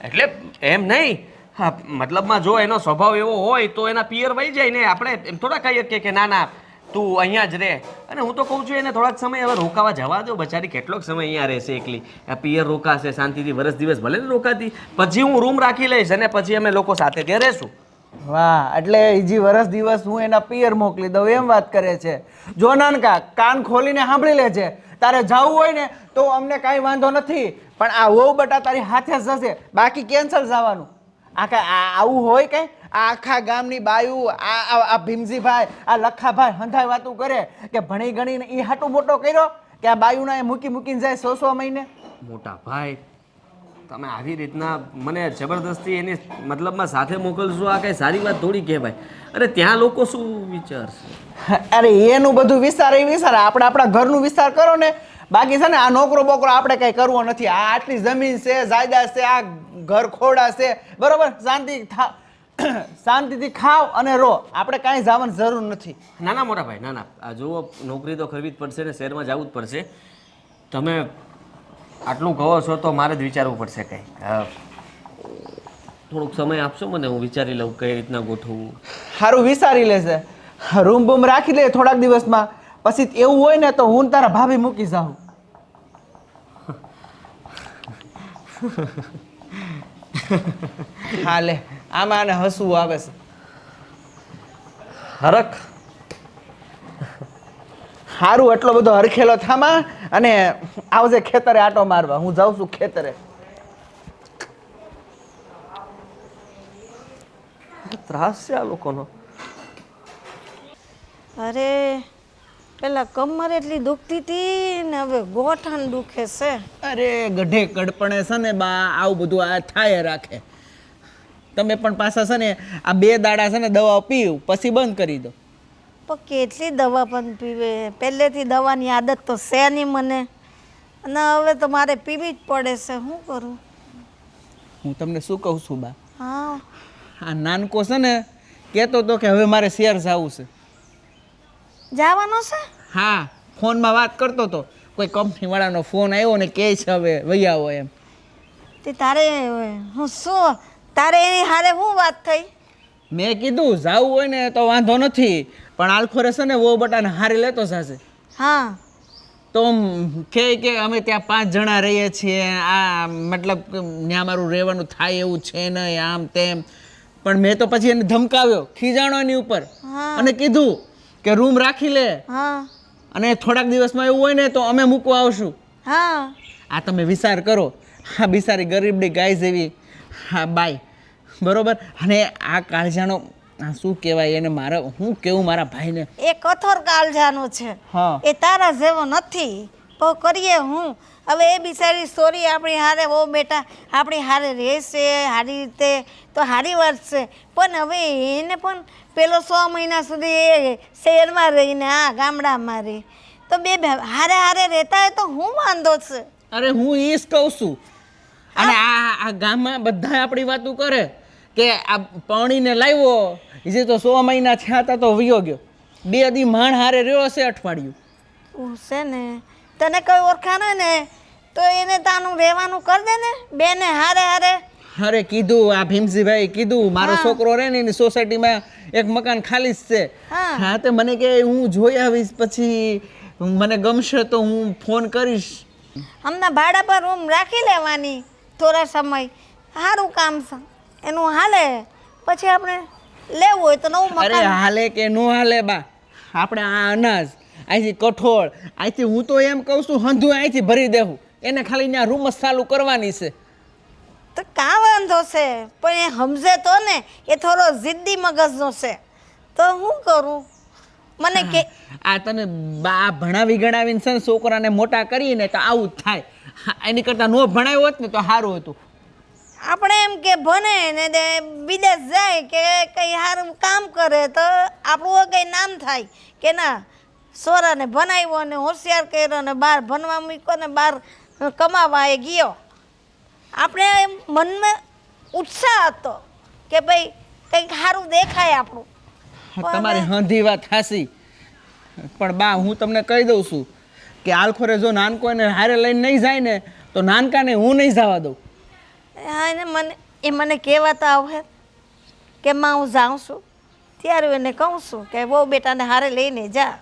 એટલે એમ નહીં, હા, મતલબમાં જો એનો સ્વભાવ એવો હોય તો એના પિયર વહી જાય ને. આપણે એમ થોડા કહીએ કે ના ના તું અહીંયા જ રહે. અને હું તો કહું છું એને થોડાક સમય હવે રોકાવા જવા દો. બચારી કેટલોક સમય અહીંયા રહેશે એકલી. આ પિયર રોકાશે શાંતિથી, વરસ દિવસ ભલે ને રોકાતી, પછી હું રૂમ રાખી લઈશ અને પછી અમે લોકો સાથે ત્યાં રહેશું. વાહ, એટલે હજી વરસ દિવસ હું એના પિયર મોકલી દઉં એમ વાત કરે છે. જો નાનકા કાન ખોલીને સાંભળી લે છે, તારે જવું હોય ને તો અમને કાંઈ વાંધો નથી, પણ આ વહુ બટા તારી હાથે જ જશે, બાકી કેન્સલ જવાનું. આ કાંઈ આવું હોય કંઈ? આ આખા ગામની બાયું, આ ભીમજીભાઈ, આ લખાભાઈ હંધાઈ વાતું કરે કે ભણી ગણીને એ હાટો મોટો કર્યો કે આ બાયુના એ મૂકી મૂકીને જાય 100 મહિને. મોટા ભાઈ, તમે આવી રીતના મને જબરદસ્તી એની મતલબમાં સાથે મોકલશો, આ કઈ સારી વાત થોડી કહેવાય. અરે ત્યાં લોકો શું વિચારશે? અરે એનું બધું વિચાર આપણે આપણા ઘરનું વિચાર કરો ને. બાકી છે ને આ નોકરો બોકરો આપણે કઈ કરવો નથી. આ આટલી જમીન છે, જાયદાદ છે, આ ઘર ખોડા છે, બરોબર? શાંતિથી ખાવ અને રહો, આપણે કાંઈ જવાની જરૂર નથી. ના ના મોટા ભાઈ, ના ના, આ જુઓ, નોકરી તો કરવી જ પડશે ને શહેરમાં જવું જ પડશે. તમે આટલું કહો છો તો મારે જ વિચારવું પડશે કંઈ. થોડોક સમય આપશો મને, હું વિચારી લઉં કઈ રીતના ગોઠવવું. સારું, વિચારી લેશે. રૂમ બૂમ રાખી લે થોડાક દિવસમાં. પછી એવું હોય ને તો હું તારા ભાભી મૂકી જાઉં. હા લે, આમાં આને હસવું આવે છે. હરખ સારું, એટલો બધો હરખેલો થામા અને આવજે ખેતરે આટો મારવા. હું જાઉં છું ખેતરે. ત્રાસ છે આ લોકોનો. અરે પેલા કમર એટલી દુખતી હતી ને હવે ગોઠણ દુખે છે. અરે ગઢે કડપણે છે ને બા, આવું બધું આ થાય રાખે. તમે પણ પાછા છે ને આ 2 દાડા છે ને દવા પીવું પછી બંધ કરી દો. પણ કેટલી દવા પણ પીવે? પહેલેથી દવાની આદત તો છે નહીં મને, અને હવે તો મારે પીવી જ પડે છે. શું કરું? હું તમને શું કહું છું બા, હા, આ નાનકો છે ને કહેતો તો કે હવે મારે શહેર જવું છે. જવાનો છે? હા, ફોનમાં વાત કરતો હતો, કોઈ કંપનીવાળાનો ફોન આવ્યો ને કહે છે હવે વહી આવો એમ. તે તારે હું શું, તારે એની હારે શું વાત થઈ? મેં કીધું જાવું હોય ને તો વાંધો નથી, પણ આલખોરે છે ને વો બટાને હારે લેતો જશે. હા, તો કહે કે અમે ત્યાં 5 જણા રહીએ છીએ, આ મતલબ ત્યાં મારું રહેવાનું થાય એવું છે નહીં, આમ તેમ. પણ મેં તો પછી એને ધમકાવ્યો, ખીજાણો એની ઉપર અને કીધું કે રૂમ રાખી લે, હા અને થોડાક દિવસમાં એવું હોય ને તો અમે મૂકવા આવશું. હા આ તમે વિચાર કરો, હા બિચારી ગરીબડી ગાય જેવી હા બાઈ, બરોબર. અને આ કાળજાનો શું કહેવાય એને, મારે હું કેવું મારા ભાઈને. એ કઠોર કાળજાનો છે, હા એ તારા જેવો નથી. તો કરીએ હું હવે? એ બિચારી સોરી આપણી હારે બહુ બેટા આપણી હારે રહેશે સારી રીતે તો સારી વાત છે, પણ હવે એને પણ પેલો 6 મહિના સુધી એ શહેરમાં રહીને આ ગામડામાં રહી, તો બે હારે હારે રહેતા હોય તો હું વાંધો છે? અરે હું એ જ કહું છું. અને આ ગામમાં બધા આપણી વાતો કરે કે આ પાણીને લાવ્યો જે તો 100 મહિના થયા હતા તો વયો ગયો, 2 દી માણ હારે રહ્યો હશે અઠવાડિયું. હું છે ને તને કોઈ ઓળખાણ હોય ને તો એને તાનું રહેવાનું કરી દે ને, બેને હારે હારે. અરે કીધું આ ભીમજીભાઈ કીધું, મારો છોકરો રહે ને એની સોસાયટીમાં એક મકાન ખાલી જ છે. હા તે મને કે હું જોઈ આવીશ, પછી મને ગમશે તો હું ફોન કરીશ. હમણાં ભાડા પર રૂમ રાખી લેવાની થોડા સમય, સારું કામ છે એનું હાલે, પછી આપણે લેવું હોય તો નવું અરે મકાન. હાલે કે નો હાલે બા, આપણે આ અનાજ અહીંથી કઠોળ અહીંથી હું તો એમ કહું છું હંધું અહીંથી ભરી દેવું, એને ખાલી ત્યાં રૂમ જ ચાલુ કરવાની છે. તો કાં વાંધો છે, પણ એ સમજે તો ને, એ થોડો જિદ્દી મગજનો છે, તો હું કરું? મને કે આ તને બા ભણાવી ગણાવીને છે ને છોકરાને મોટા કરીને તો આવું જ થાય. એની કરતાં નો ભણાવ્યો હોત ને તો સારું હતું. આપણે એમ કે ભણે ને તે વિદેશ જાય કે કંઈ સારું કામ કરે તો આપણું કંઈ નામ થાય કે ના સોરાને ભણાવ્યો ને હોશિયાર કર્યો ને બહાર ભણવા મૂક્યો ને બહાર કમાવા એ ગયો. આપણે એમ મનમાં ઉત્સાહ હતો કે ભાઈ કંઈક સારું દેખાય આપણું. તમારી હંધી વાત હાસી, પણ બા હું તમને કહી દઉં છું કે આલખોરે જો નાનકો એને હારે લઈને નહીં જાય ને તો નાનકાને હું નહીં જવા દઉં. હા એને મને કહેવાતા આવે કે માં હું જાઉં છું, ત્યારે હું એને કહું છું કે બહુ બેટાને હારે લઈને જા.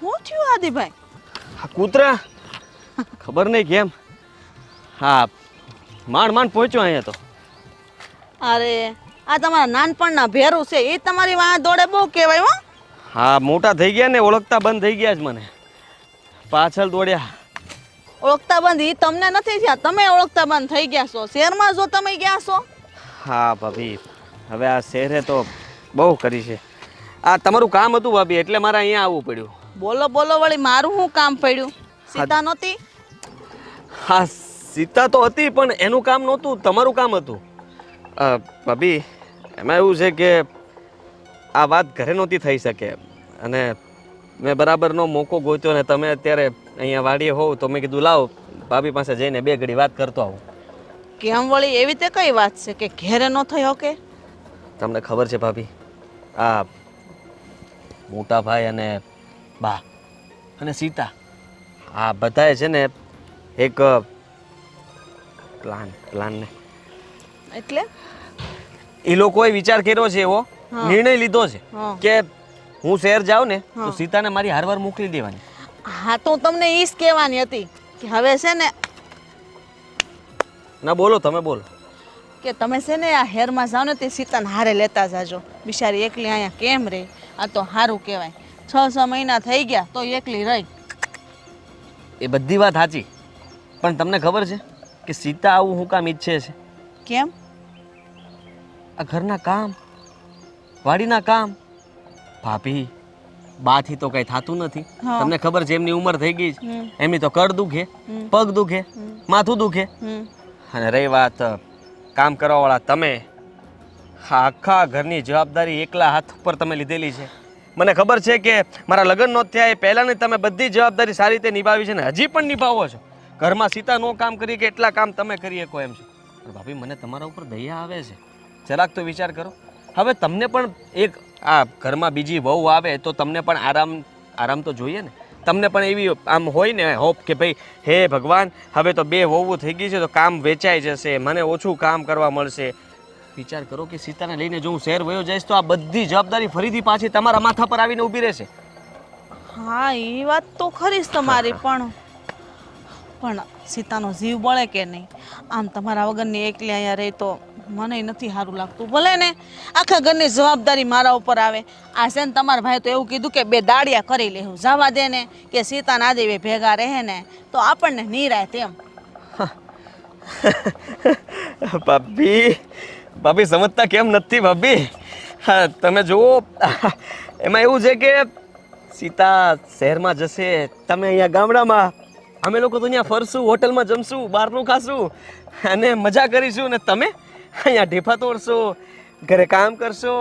શું થયું આદિભાઈ? આ કૂતરા ખબર નહીં કેમ હા માંડ પહોંચ્યો અહીંયા તો. અરે આ તમારા નાનપણના ભેરું છે, એ તમારી વાહ દોડે બહુ કહેવાય હો. હા મોટા થઈ ગયા ને ઓળખતા બંધ થઈ ગયા જ મને, પાછળ દોડ્યા. ઓળખતા બંધ એ તમને નથી થયા, તમે ઓળખતા બંધ થઈ ગયા છો. શહેરમાં જો તમે ગયા છો. હા ભાભી, હવે આ શહેરે તો બહુ કરી છે. આ તમારું કામ હતું ભાભી, એટલે મારે અહીંયા આવવું પડ્યું. બોલો બોલો વળી મારું શું કામ પડ્યું? સીતા નહોતી? હા સીતા તો હતી પણ એનું કામ નહોતું, તમારું કામ હતું. ભાભી એમાં એવું છે કે આ વાત ઘરે નહોતી થઈ શકે, અને મેં બરાબરનો મોકો ગોત્યો ને તમે અત્યારે અહીંયા વાડીએ હોવ તો મેં કીધું લાવો ભાભી પાસે જઈને 2 ઘડી વાત કરતો આવું. કેમ વળી એવી તે કઈ વાત છે કે ઘેરે ન થયો કે? તમને ખબર છે ભાભી, આ મોટા ભાઈ અને બા અને સીતા આ બધાએ છે ને એક પ્લાન ને એટલે એ લોકોએ વિચાર કર્યો છે, એવો નિર્ણય લીધો છે કે હું શહેર જાઉં ને તો સીતાને મારી હારવાર મોકલી દેવાની. હા તો હું તમને ઈ જ કહેવાની હતી કે હવે છે ને ના બોલો તમે બોલો. કે તમે છે ને આ હેરમાં જાઓ ને તે સીતાને હારે લેતા જાજો. બિચારી એકલી અહીંયા કેમ રહે? આ તો સારું કહેવાય, 6 મહિના થઈ ગયા તો એકલી રહી. એ બધી વાત સાચી, પણ તમને ખબર છે કે સીતા આવું હું કામ ઈચ્છે છે? કેમ? આ ઘરના કામ, વાડીના કામ, ભાભી બાથી તો કઈ થતું નથી. તમને ખબર છે એમની ઉંમર થઈ ગઈ છે, એમની તો કડ દુખે, પગ દુખે, માથું દુખે. અને રહી વાત કામ કરવાવાળા તમે, આખા ઘરની જવાબદારી એકલા હાથ ઉપર તમે લીધેલી છે. મને ખબર છે કે મારા લગ્ન નો થયા એ પહેલાંની તમે બધી જવાબદારી સારી રીતે નિભાવી છે ને હજી પણ નિભાવો છો. ઘરમાં સીતા નો કામ કરી કે એટલા કામ તમે કરી શકો એમ છો. પણ ભાભી મને તમારા ઉપર દયા આવે છે, જરાક તો વિચાર કરો. હવે તમને પણ એક આ ઘરમાં બીજી વહુ આવે તો તમને પણ આરામ તો જોઈએ ને. તમને પણ એવી આમ હોય ને હોપ કે ભાઈ હે ભગવાન હવે તો 2 વહુઓ થઈ ગઈ છે તો કામ વેચાઈ જશે, મને ઓછું કામ કરવા મળશે. વિચાર કરો કે સીતાને લઈને જો હું શહેર વયો જઈશ તો આ બધી જવાબદારી ફરીથી પાછી તમારા માથા પર આવીને ઊભી રહેશે. હા એ વાત તો ખરી જ તમારી, પણ સીતાનો જીવ બળે કે નહીં? આમ તમારા વગરની એકલી અહીંયા રહી તો મને નથી સારું લાગતું. ભલે ને આખા ઘરની જવાબદારી મારા ઉપર આવે. આ છે ને તમારા ભાઈ તો એવું કીધું કે 2 દાડિયા કરી લેવું. જવા દે ને કે સીતા ના દેવે ભેગા રહે ને તો આપણને નિરાય તેમ. ભાભી સમજતા કેમ નથી ભાભી? તમે જુઓ એમાં એવું છે કે સીતા શહેરમાં જશે, તમે અહીંયા ગામડામાં, અમે લોકો તો અહીંયા ફરશું, હોટલમાં જમશું, બહારનું ખાશું અને મજા કરીશું, ને તમે અહીંયા ઢેફા તોડશો, ઘરે કામ કરશો.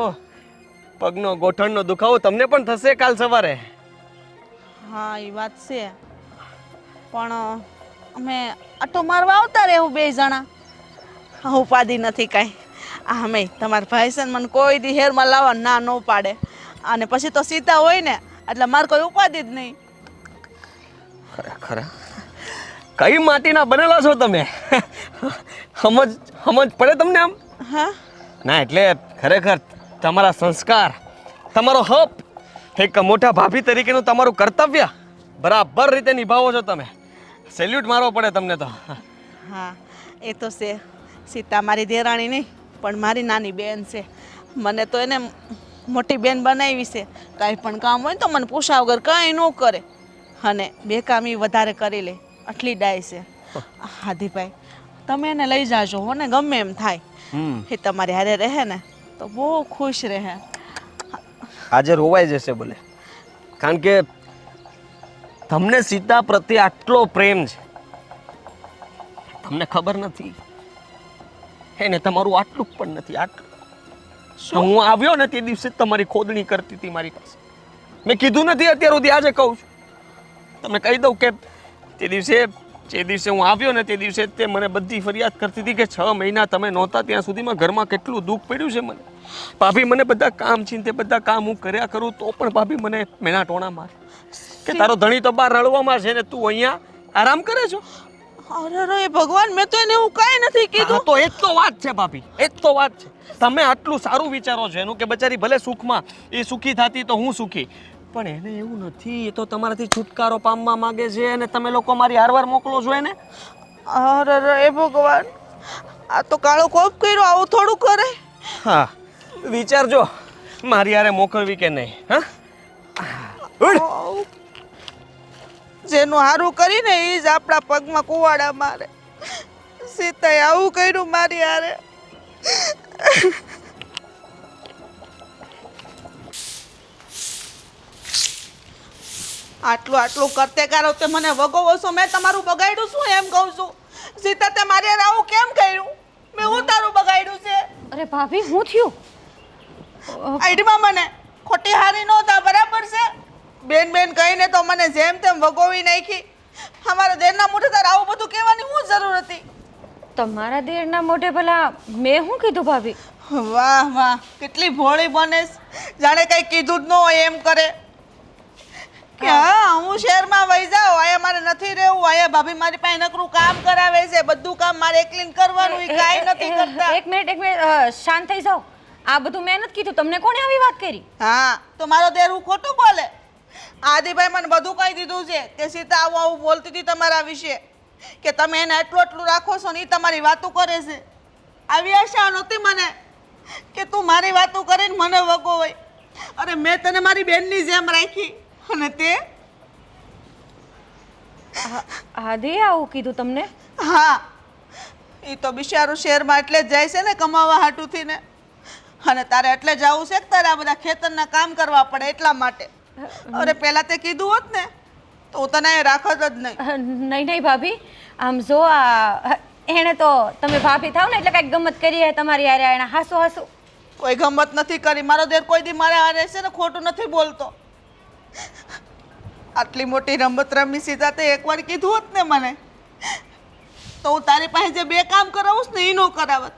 પગનો ગોઠણનો દુખાવો તમને પણ થશે કાલ સવારે. હા એ વાત છે, પણ અમે આટો મારવા આવતા રહેવું 2 જણા. ઉપાધિ નથી કાંઈ. અમે તમારા ભાઈ છે ને મને કોઈ દી હેરમાં લાવવા ના ન પાડે, અને પછી તો સીતા હોય ને એટલે મારે કોઈ ઉપાધિ જ નહીં. ખરેખર કઈ માટીના બનેલા છો તમે? સમજ પડે તમને આમ? હા ના એટલે ખરેખર તમારા સંસ્કાર, તમારો હક, એક મોટા ભાભી તરીકેનું તમારું કર્તવ્ય બરાબર રીતે નિભાવો છો તમે. સેલ્યુટ મારવો પડે તમને તો. હા એ તો છે. સીતા મારી દેરાણી નહીં પણ મારી નાની બેન છે. મને તો એને મોટી બેન બનાવી છે. કાંઈ પણ કામ હોય ને તો મને પૂછ્યા વગર કાંઈ ન કરે, અને 2 કામ ઈ વધારે કરી લે, આટલી ડાય છે. હાદીભાઈ તમે એને લઈ જાજો હો ને, ગમે એમ થાય એ તમારી હારે રહે ને તો બહુ ખુશ રહે. આજે રોવાઈ જશે બોલે, કારણ કે તમને સીતા પ્રત્યે આટલો પ્રેમ છે, તમને ખબર નથી. એને તમારું આટલું પણ નથી. આટલું હું આવ્યો ને તે દિવસે તમારી ખોદણી કરતી હતી મારી પાસે. મેં કીધું નથી અત્યાર સુધી, આજે કહું છું. તમને કહી દઉં કે જે દિવસે હું આવ્યો ને તે દિવસે તે મને બધી ફરિયાદ કરતી હતી કે 6 મહિના તમે નહોતા ત્યાં સુધીમાં ઘરમાં કેટલું દુઃખ પડ્યું છે મને. ભાભી મને બધા કામ છે તે બધા કામ હું કર્યા કરું તો પણ ભાભી મને મેના ટોણા મારે કે તારો ધણી તો બહાર રળવામાં છે ને તું અહીંયા આરામ કરે છો. અરે ભગવાન, મેં તો એને એવું કાંઈ નથી કીધું. તો એ જ તો વાત છે ભાભી, એ જ તો વાત છે. તમે આટલું સારું વિચારો છો એનું કે બચારી ભલે સુખમાં, એ સુખી થતી તો હું સુખી, પણ એને એવું નથી. એ તો તમારાથી છુટકારો પામવા માંગે છે અને તમે લોકો મારી હારવાર મોકલો છો એને. અરે ભગવાન, આ તો કાળો કોપ કર્યો, આવું થોડું કરે. હા વિચારજો મારી હારે મોકલવી કે નહીં. હા જેનું હારું કરીને એ જ આપણા પગમાં કુવાડા મારે. સીતાએ આવું કર્યું મારી હારે. આટલું કરતે કરો તે મને વગોવો છો. મેં તમારું બગાડ્યું શું એમ કહું છું? સીતા તે મારી હારે આવું કેમ કર્યું? મેં હું તારું બગાડ્યું છે? અરે ભાભી શું થયું? આઈડીમાં મને ખોટી હારી નહોતા, બરાબર છે? બેન કહીને તો મને જેમ તેમ વગોવી નાખી. અમારા દેરના મોઢે તારે આવું બધું કહેવાની શું જરૂર હતી? તમારા દેરના મોઢે ભલા મેં શું કીધું ભાભી? વાહ, કેટલી ભોળી બનેશ, જાણે કઈ કીધું જ ન હોય એમ કરે કે હા હું શહેરમાં વહી જાઉં, અહીંયા મારે નથી રહેવું, અહીંયા ભાભી મારી પાસે નકરું કામ કરાવે છે, બધું કામ મારે એકલીને કરવાનું, એ કાંઈ નથી કરતા. એક મિનિટ શાંત થઈ જાઓ. આ બધું મેં નથી કીધું. તમને કોણે આવી વાત કરી? હા તો મારો દેરું ખોટું બોલે? આદિભાઈ મને બધું કહી દીધું છે કે સીતા આવું બોલતી હતી તમારા વિશે, કે તમે એને આટલું રાખો છો ને એ તમારી વાતો કરે છે. આવી આશા નહોતી મને કે તું મારી વાતો કરીને મને વગોવાય. અરે મેં તને મારી બેનની જેમ રાખી અને તે આદિ આવું કીધું તમને? હા, એ તો બિચારું શહેરમાં એટલે જ જાય છે ને કમાવા હાટુથી ને, અને તારે એટલે જ આવું છે કે તારે આ બધા ખેતરના કામ કરવા પડે એટલા માટે. અરે પહેલા તે કીધું હોત ને તો હું તને રાખત જ નહીં. નહીં ભાભી, આમ જો એણે તો તમે ભાભી થાવ ને એટલે કાંઈક ગમત કરી હે તમારી હારે. એને હાસુ કોઈ ગમત નથી કરી. મારો દેર કોઈ દી મારા હારે છે ને ખોટું નથી બોલતો. આટલી મોટી રમત રમી સીધા તે એકવાર કીધું હોત ને મને તો હું તારી પાસે જે 2 કામ કરાવું ને એ નો કરાવત.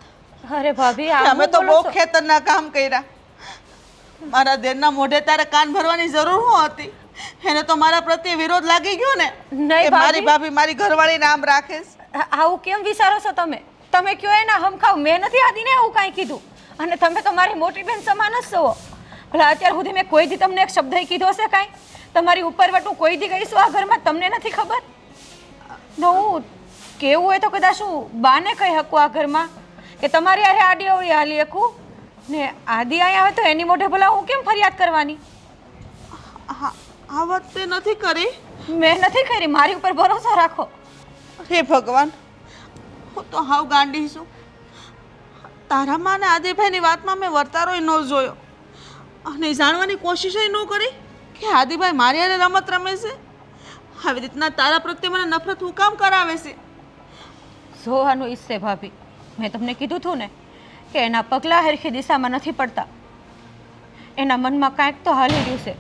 અરે ભાભી, અમે તો બહુ ખેતરના કામ કર્યા. મારા દેરના મોઢે તારે કાન ભરવાની જરૂર શું હતી? એને તો મારા પ્રત્યે વિરોધ લાગી ગયો ને નહીં કે મારી ભાભી. ભાભી મારી ઘરવાળી નામ રાખે છે. આવું કેમ વિચારો છો તમે? તમે કયો એના હમખાવ, મેં નથી આદિને એવું કાંઈ કીધું. અને તમે તો મારી મોટી બેન સમાન જ છો. ભલા અત્યાર સુધી મેં કોઈ દી તમને એક શબ્દ કીધો હશે કાંઈ? તમારી ઉપરવટ હું કોઈ દી ગઈ છું આ ઘરમાં, તમને નથી ખબર? ન હું કેવું હોય તો કદાચ હું બાને કહી શકું આ ઘરમાં કે તમારી હારે આડી અવળી હાલી શકું ને આદિ અહીંયા આવે તો એની મોઢે ભલા હું કેમ ફરિયાદ કરવાની? આ વાત તે નથી કરી. મેં નથી કરી, મારી ઉપર ભરોસો રાખો. હે ભગવાન, હું તો હાવ ગાંડી છું. તારા માં ને આદિભાઈની વાતમાં મેં વર્તારોય ન જોયો અને જાણવાની કોશિશ ન કરી કે આદિભાઈ મારી હારે રમત રમે છે. આવી રીતના તારા પ્રત્યે મને નફરત હું કામ કરાવે છે? જોવાનું ઈચ્છે ભાભી, મેં તમને કીધું હતું ને કે એના પગલાં હરખી દિશામાં નથી પડતા. એના મનમાં કાંઈક તો હાલી રહ્યું છે.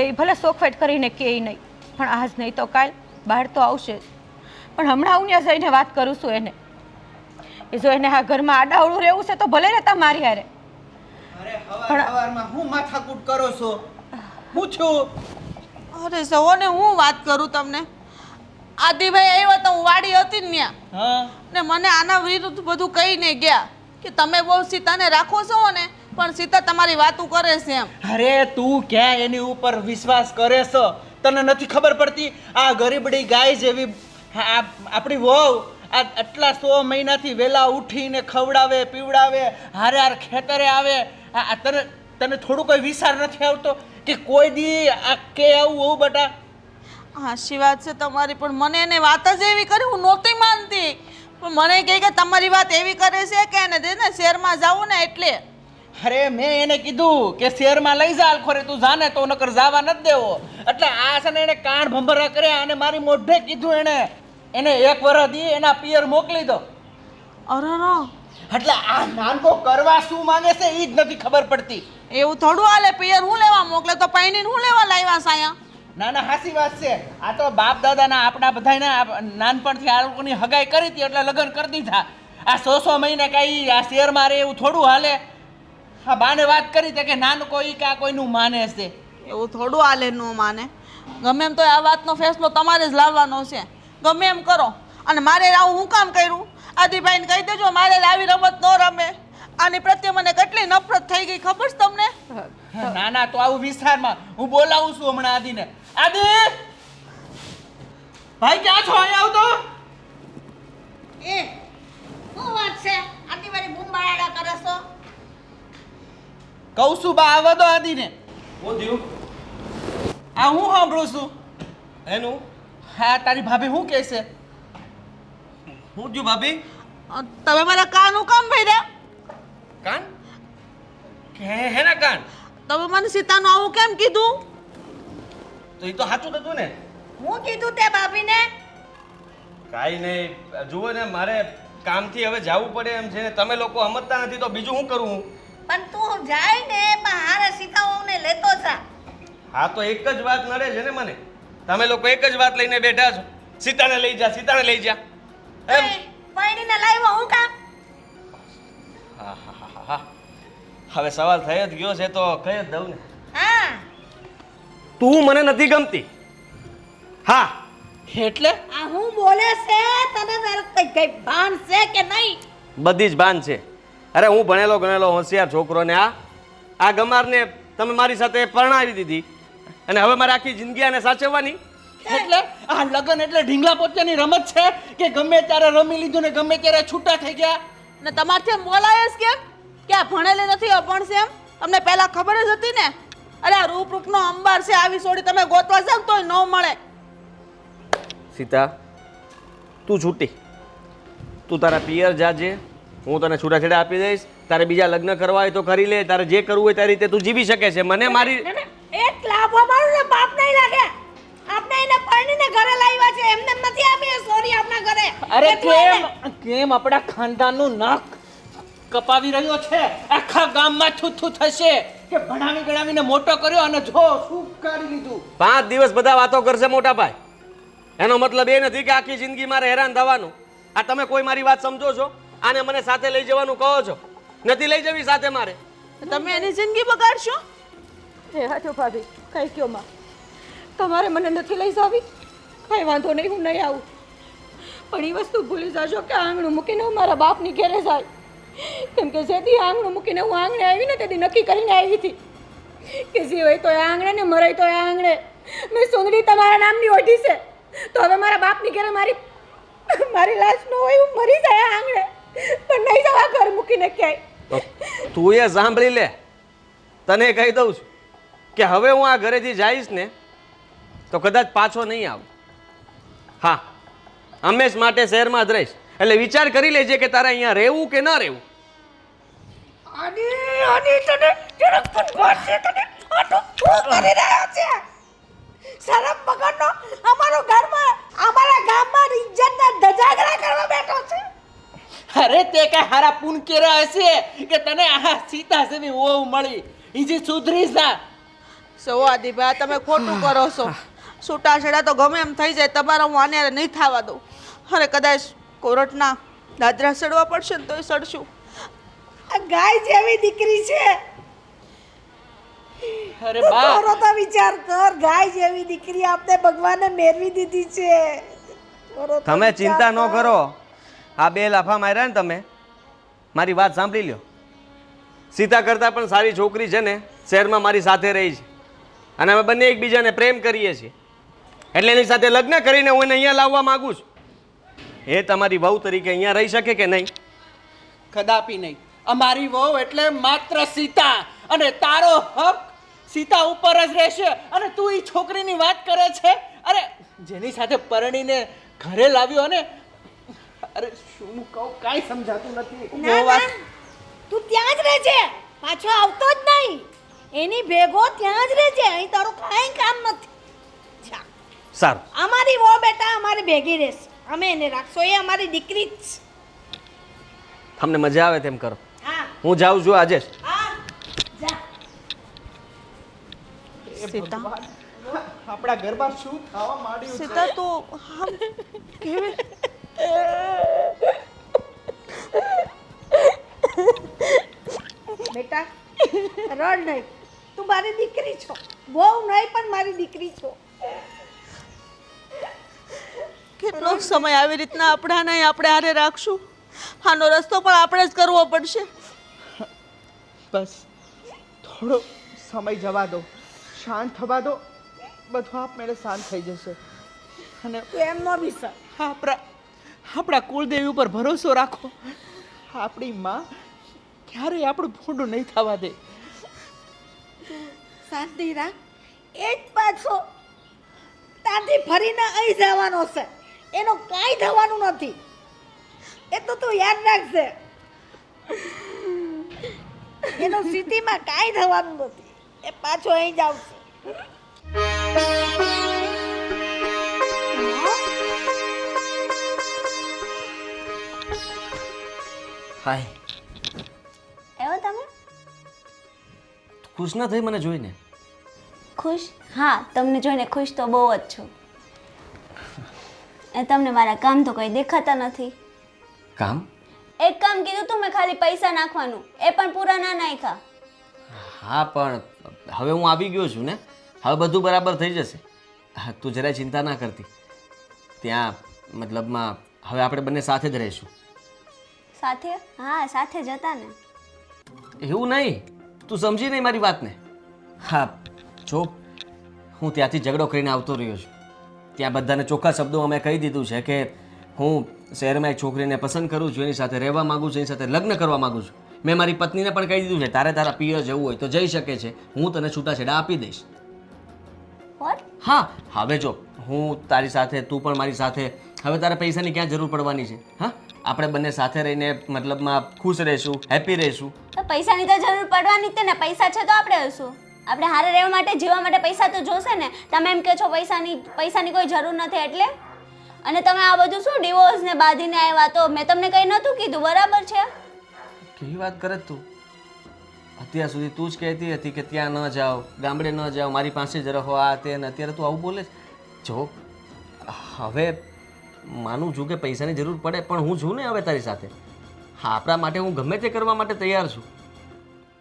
એ ભલે શોખફેટ કરીને કે નહીં, પણ આજ નહીં તો કાલ બહાર તો આવશે જ. પણ હમણાં હું ત્યાં જઈને વાત કરું છું એને. એ જો એને આ ઘરમાં આડાવડું રહેવું છે તો ભલે રહેતા મારી હારે. અરે હવારમાં હું માથાકૂટ કરો છો? હું છું. અરે સૌને હું વાત કરું તમને. આદિભાઈ આવ્યા તો હું વાડી હતી ને ત્યાં, હા ને મને આના વિરુદ્ધ બધું કહીને ગયા કે તમે બહુ સીતાને રાખો છો ને, પણ સીતા તમારી વાતું કરે છે એમ. અરે તું ક્યાં એની ઉપર વિશ્વાસ કરે છો? તને નથી ખબર પડતી? આ ગરીબડી ગાય જેવી આપણી વહુ આ આટલા 100 મહિનાથી વેલા ઉઠીને ખવડાવે પીવડાવે, હારે હાર ખેતરે આવે. આ તને થોડું કોઈ વિચાર નથી આવતો કે કોઈ દી આ કે આવું હોવું બટા? હાચી વાત છે તમારી, પણ મને એને વાત જ એવી કરી, હું નહોતી માનતી. પણ મને કહે કે તમારી વાત એવી કરે છે કે એને દે ને શહેરમાં જાવું ને એટલે. અરે મેં એને કીધું કે શહેરમાં લઈ જા અલખોરે, તું જાને તો નકર જાવા નથી દેવો. એટલે આ છે ને એને કાન ભંભરા કર્યા અને મારી મોઢે કીધું એને 1 વર્ષ દી એના પિયર મોકલી દો. અરે એટલે આ નાનકો કરવા શું માંગે છે એ જ નથી ખબર પડતી. એવું થોડું હાલે, પિયર હું લેવા મોકલે તો પૈણીને હું લેવા લાવ્યા સાયા? ના ના હાસી વાત છે. આ તો બાપ દાદાના આપણા બધાના નાનપણથી આ લોકોની હગાઈ કરી હતી એટલે લગ્ન કરી દીધા. આ 100 મહિને કાંઈ આ શહેરમાં રહે એવું થોડું હાલે? હા બાને વાત કરી હતી કે નાનકો ઈ કે આ કોઈનું માને છે. એવું થોડું હાલે ન માને. ગમે એમ તો આ વાતનો ફેસલો તમારે જ લાવવાનો છે. ગમે એમ કરો. અને મારે આવું હું કામ કર્યું? આદિભાઈને કહી દેજો મારે આવી રમત ન રમે. આની પ્રત્યે મને કેટલી નફરત થઈ ગઈ ખબર છે તમને? ના ના તો આવું વિસ્તારમાં હું બોલાવું છું હમણાં આદિને. આદિ ભાઈ ક્યાં છો? અહીંયા આવ તો. એ શું વાત છે? આટલી વારી બૂમબાળા કરે છો? કહું છું બા આવવા દો આદિને. હું થયું આ હું સાંભળું છું. એનું હા તારી ભાભી શું કહે છે? હું થયું ભાભી? તમે મારા કાન હું કામ ભર્યા? કાન કે હેના કાન? તમે મને સીતાનું આવું કેમ કીધું? તો એ તો સાચું હતું ને. હું કીધું તે ભાભીને? કાંઈ નહીં, જુઓ ને મારે કામથી હવે જવું પડે એમ છે ને તમે લોકો સમજતા નથી તો બીજું શું કરું હું? પણ તું જાય ને પણ હારે સીતાઓને લેતો જા. હા તો એક જ વાત નડે છે ને મને. તમે લોકો એક જ વાત લઈને બેઠા છો, સીતાને લઈ જા સીતાને લઈ જા એમ. પૈણીને લાવ્યો હું કામ? હા હા હા હા હવે સવાલ થઈ જ ગયો છે તો કહી જ દઉં ને. હા તું મને નથી ગમતી. હા એટલે આ હું બોલે છે તને તારે કઈ ભાન છે કે નહીં? બધી જ ભાન છે. અરે હું ભણેલો ગણેલો હોશિયાર છોકરો ને આ ગમારને તમે મારી સાથે પરણાવી દીધી અને હવે મારે આખી જિંદગી આને સાચવવાની. એટલે આ લગન એટલે ઢીંગલા પોતાની રમત છે કે ગમે ત્યારે રમી લીધું ને ગમે ત્યારે છૂટા થઈ ગયા? ને તમારથી એમ બોલાય જ કેમ કે આ ભણેલી નથી અભણ છે એમ? તમને પહેલા ખબર જ હતી ને? અરે આ રૂપનો અંબાર છે, આવી સોડી તમે ગોતવા જાવ તોય ન મળે. સીતા તું છૂટી, તું તારા પિયર જાજે, હું તને છૂટાછેડા આપી દઈશ. તારે બીજા લગ્ન કરવા હોય તો કરી લે, તારે જે કરવું હોય તારી રીતે તું જીવી શકે છે. મને મારી એક લાભ અમારું ને બાપ નહીં લાગે. આપણે એને પરણીને ઘરે લાવ્યા છે, એમને નથી આપી સોરી આપણા ઘરે. અરે કેમ આપણા ખાનદાનનું નાક કપાવી રહ્યો છે? આખા ગામમાં થૂથું થશે કે ભણાવી ગણાવીને મોટો કર્યો અને જો શું કાઢી લીધું. 5 દિવસ બધા વાતો કરશે મોટા ભાઈ. એનો મતલબ એ નથી કે આખી જિંદગી મારે હેરાન થવાનું. આ તમે કોઈ મારી વાત સમજો છો? આને મને સાથે લઈ જવાનું કહો છો, નથી લઈ જવી સાથે મારે. તમે એની જિંદગી બગાડશો? હે હાચો ભાભી કઈ કયો માં. તમારે મને નથી લઈ જાવી, કાંઈ વાંધો નહીં, હું નહીં આવું. પણ એ વસ્તુ ભૂલી જાજો કે આંગણું મૂકીને હું મારા બાપની ઘેરે જાય. કેમ કે જેથી આંગણું મૂકીને હું આંગણે આવી ને તેથી નક્કી કરીને આવી હતી કે જે હોય તો એ આંગણે ને મરાય તો એ આંગણે. મેં સુંદરી તમારા નામની ઓઢી છે, તો હવે મારા બાપની ઘરે મારી લાશ ન હોય, હું મરી જાય આંગણે, પણ નહીં જવા ઘર મૂકીને ક્યાંય. તું એ સાંભળી લે, તને કહી દઉં છું કે હવે હું આ ઘરેથી જઈશ ને તો કદાચ પાછો નહીં આવું. હા, હંમેશ માટે શહેરમાં જ રહીશ. એટલે વિચાર કરી લેજે કે તારે અહીંયા રહેવું કે ન રહેવું. શરમ વગરનો અમારો ઘરમાં અમારા ગામમાં ઇજ્જતના ધજાગરા કરવા બેઠો છે. અરે તે કઈ હારા પૂન કેરા હશે કે તને આ સીતા જેવી વહુ મળી, ઈ જે સુધરી જા. સો આદિભાઈ તમે ખોટું કરો છો. છૂટાછેડા તો ગમે એમ થઈ જાય, તમારા હું આને નહીં થવા દઉં. અને કદાચ કોરટના દાદરા સડવા પડશે ને તોય સડશું. આ ગાય જેવી દીકરી છે. અરે તું બા, થોડો તો વિચાર કર, ગાય જેવી દીકરી આપને ભગવાને મેળવી દીધી છે. થોડો તો તમે વિચાર ચિંતા ન કર. કરો. આ 2 લાફા માર્યા ને તમે, મારી વાત સાંભળી લ્યો. સીતા કરતાં પણ સારી છોકરી છે ને શહેરમાં મારી સાથે રહી છે, અને અમે બંને એકબીજાને પ્રેમ કરીએ છીએ. એટલે એની સાથે લગ્ન કરીને હું એને અહીંયા લાવવા માંગુ છું. એ તમારી વહુ તરીકે અહીંયા રહી શકે કે નહીં? કદાપી નહીં. અમારી વહુ એટલે માત્ર સીતા, અને તારો હક સીતા ઉપર જ રહેશે. અને તું ઈ છોકરીની વાત કરે છે, અરે જેની સાથે પરણીને ઘરે લાવ્યો ને, અરે શું કહું કાંઈ સમજાતું નથી. ના, ના, તું ત્યાં જ રહેજે, પાછો આવતો જ નહીં. એની ભેગો ત્યાં જ રહેજે, અહીં તારું કાંઈ કામ નથી. જા. સારું, અમારી વો બેટા અમારી ભેગી રહેશે, અમે એને રાખશો, એ અમારી દીકરી જ છે. તમને મજા આવે તેમ કરો. હા હું જાઉં છું આજે જ. હા જા. સીતા આપણા ઘરમાં શું થવા માંડ્યું છે? સીતા તો આમ કેવી બેટા રડ નહીં, તું મારી દીકરી છો. બહુ નહીં પણ મારી દીકરી છો. કેટલો સમય આવી રીતના આપણે હારે રાખશું? આનો રસ્તો પણ આપણે જ કરવો પડશે. બસ થોડો સમય જવા દો, શાંત થવા દો, બધું આપમેળે શાંત થઈ જશે. અને તું એમ ન વિસર. આપણા કુળદેવી ઉપર ભરોસો રાખો. આપણી માં ક્યારેય આપણું ભૂંડું નહીં થવા દે. શાંતિ રાખ. એ જ પાછો ત્યાંથી ફરીને અહીં જવાનો છે, એનો કાંઈ થવાનું નથી. એ તો તું યાદ રાખજે, એનો સિટીમાં કાંઈ થવાનું નથી. એ પાછો અહીં જ આવશે. હાય, એવો તમે ખુશ ન થઈ મને જોઈને? ખુશ? હા, તમને જોઈને ખુશ તો બહુ જ છું. એ તમને મારા કામ તો કંઈ દેખાતા નથી. કામ? એક કામ કીધું તું મેં, ખાલી પૈસા નાખવાનું, એ પણ પૂરા ના નાખ્યા. હા, પણ હવે હું આવી ગયો છું ને, હવે બધું બરાબર થઈ જશે. હા, તું જરાય ચિંતા ના કરતી. ત્યાં મતલબમાં હવે આપણે બંને સાથે જ રહીશું. સાથે? હા, સાથે જ હતા ને. એવું નહીં, તું સમજી નહીં મારી વાતને. હા જો, હું ત્યાંથી ઝઘડો કરીને આવતો રહ્યો છું. ત્યાં બધાને ચોખ્ખા શબ્દો અમે કહી દીધું છે કે હું શહેરમાં એક છોકરીને પસંદ કરું છું, એની સાથે રહેવા માગું છું, એની સાથે લગ્ન કરવા માગું છું. મેં મારી પત્નીને પણ કહી દીધું છે, તારે તારા પિયર જવું હોય તો જઈ શકે છે, હું તને છૂટાછેડા આપી દઈશ. વોટ? હા, હવે જો હું તારી સાથે, તું પણ મારી સાથે, હવે તારે પૈસાની ક્યાં જરૂર પડવાની છે? હા, આપણે બંને સાથે રહીને મતલબમાં ખુશ રહીશું, હેપી રહીશું. તો પૈસાની તો જરૂર પડવાની જ ને, પૈસા છે તો આપણે હશું. આપણે હારે રહેવા માટે, જીવવા માટે પૈસા તો જોશે ને. તમે એમ કહો છો પૈસાની કોઈ જરૂર નથી એટલે? અને તમે આ બધું શું ડિવોર્સ ને બાંધીને આવ્યા? તો મેં તમને કંઈ નહોતું કીધું, બરાબર છે? કેવી વાત કરે તું? અત્યાર સુધી તું જ કહેતી હતી કે ત્યાં ન જાઓ, ગામડે ન જાઓ, મારી પાસે જ રહો, આ તે, ને અત્યારે તું આવું બોલે છે. જો હવે માનું છું કે પૈસાની જરૂર પડે, પણ હું છું ને હવે તારી સાથે. હા, આપણા માટે હું ગમે તે કરવા માટે તૈયાર છું.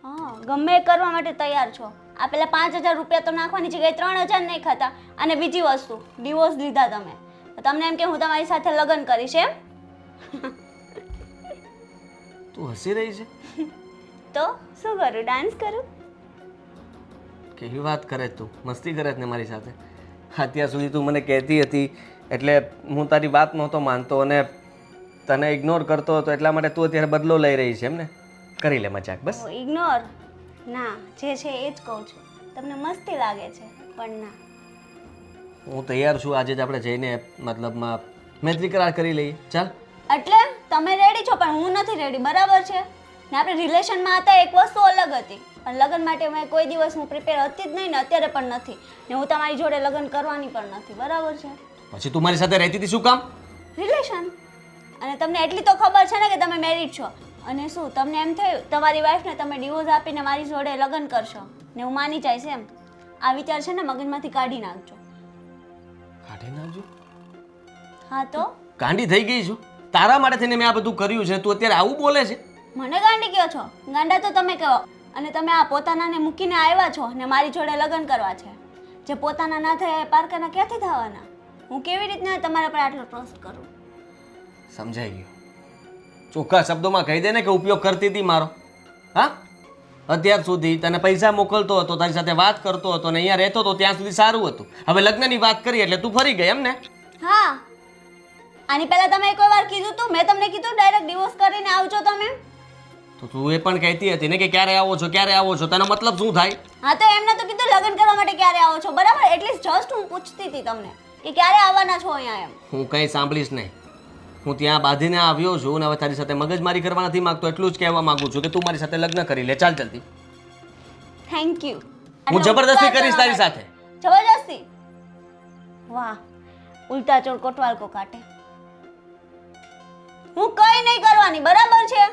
હા, ગમે એ કરવા માટે તૈયાર છો. આ પેલા 5,000 રૂપિયા તો નાખવાની જગ્યાએ 3,000 નહીં ખાતા. અને બીજી વસ્તુ, ડિવોર્સ લીધા તમે, તો તમને એમ કે હું તમારી સાથે લગ્ન કરીશ એમ? તું હસી રહી છે? તો શું કરું? ડાન્સ કરું? કેવી વાત કરે તું? મસ્તી કરે ને મારી સાથે? અત્યાર સુધી તું મને કહેતી હતી એટલે હું તારી વાત નહોતો માનતો અને તને ઇગ્નોર કરતો હતો, એટલા માટે તું અત્યારે બદલો લઈ રહી છે એમ ને? કરી લે મજાક બસ. ઇગ્નોર ના, જે છે એ જ કહું છું. તમને મસ્તી લાગે છે પણ ના. હું તૈયાર છું, આજે જ આપણે જઈને મતલબમાં મૈત્રી કરાર કરી લઈએ. ચાલ. એટલે તમે રેડી છો પણ હું નથી રેડી, બરાબર છે ને? આપણે રિલેશનમાં હતા એક વસ્તુ અલગ હતી, પણ લગ્ન માટે મેં કોઈ દિવસ હું પ્રિપેર હતી જ નહીં ને અત્યારે પણ નથી, ને હું તમારી જોડે લગ્ન કરવાની પણ નથી, બરાબર છે? પછી તું મારી સાથે રહેતી હતી શું કામ? રિલેશન. અને તમને એટલી તો ખબર છે ને કે તમે મેરિડ છો, અને શું તમને એમ થયું તમારી વાઈફને તમે ડિવોર્સ આપીને મારી જોડે લગ્ન કરશો ને હું માની જઈશ એમ? આ વિચાર છે ને મગજમાંથી કાઢી નાખજો. કાઢી નાખજો? હા તો ગાંડી થઈ ગઈ છું? તારા માટે થઈને મેં આ બધું કર્યું છે, તું અત્યારે આવું બોલે છે? મને ગાંડી કહો છો? ગાંડા તો તમે કહો. અને તમે આ પોતાનાને મૂકીને આવ્યા છો ને મારી જોડે લગ્ન કરવા છે. જે પોતાના ના થયા એ પારકાના ક્યાંથી થવાના? હું કેવી રીતના તમારા પર આટલો ટ્રસ્ટ કરું? સમજાઈ ગયું. ચોખ્ખા શબ્દોમાં કહી દે ને કે ઉપયોગ કરતી હતી મારો. હા, અત્યાર સુધી તને પૈસા મોકલતો હતો, તારી સાથે વાત કરતો હતો ને અહીંયા રહેતો હતો ત્યાં સુધી સારું હતું. હવે લગ્નની વાત કરી એટલે તું ફરી ગઈ એમ ને? હા. આની પહેલા તમે કોઈ વાર કીધું તું? મેં તમને કીધું ડાયરેક્ટ ડિવોર્સ કરીને આવજો તમે? તો તું એ પણ કહેતી હતી ને કે ક્યારે આવો છો, ક્યારે આવો છો? તેનો મતલબ શું થાય? હા તો એમને તો કીધું લગ્ન કરવા માટે ક્યારે આવો છો, બરાબર? એટલીસ્ટ જસ્ટ હું પૂછતી હતી તમને કે ક્યારે આવવાના છો અહીંયા એમ. હું કંઈ સાંભળીશ નહીં. હું ત્યાં બાંધીને આવ્યો છું ને હવે તારી સાથે મગજમારી કરવા નથી માંગતો, એટલું જ કહેવા માંગુ છું કે તું મારી સાથે લગ્ન કરી લે. ચાલ જલ્દી. Thank you. હું જબરદસ્તી કરીશ તારી સાથે. જબરદસ્તી? વાહ, ઉલ્ટા ચોર કોટવાલ કો કાટે. હું કઈ નહીં કરવાની, બરાબર છે?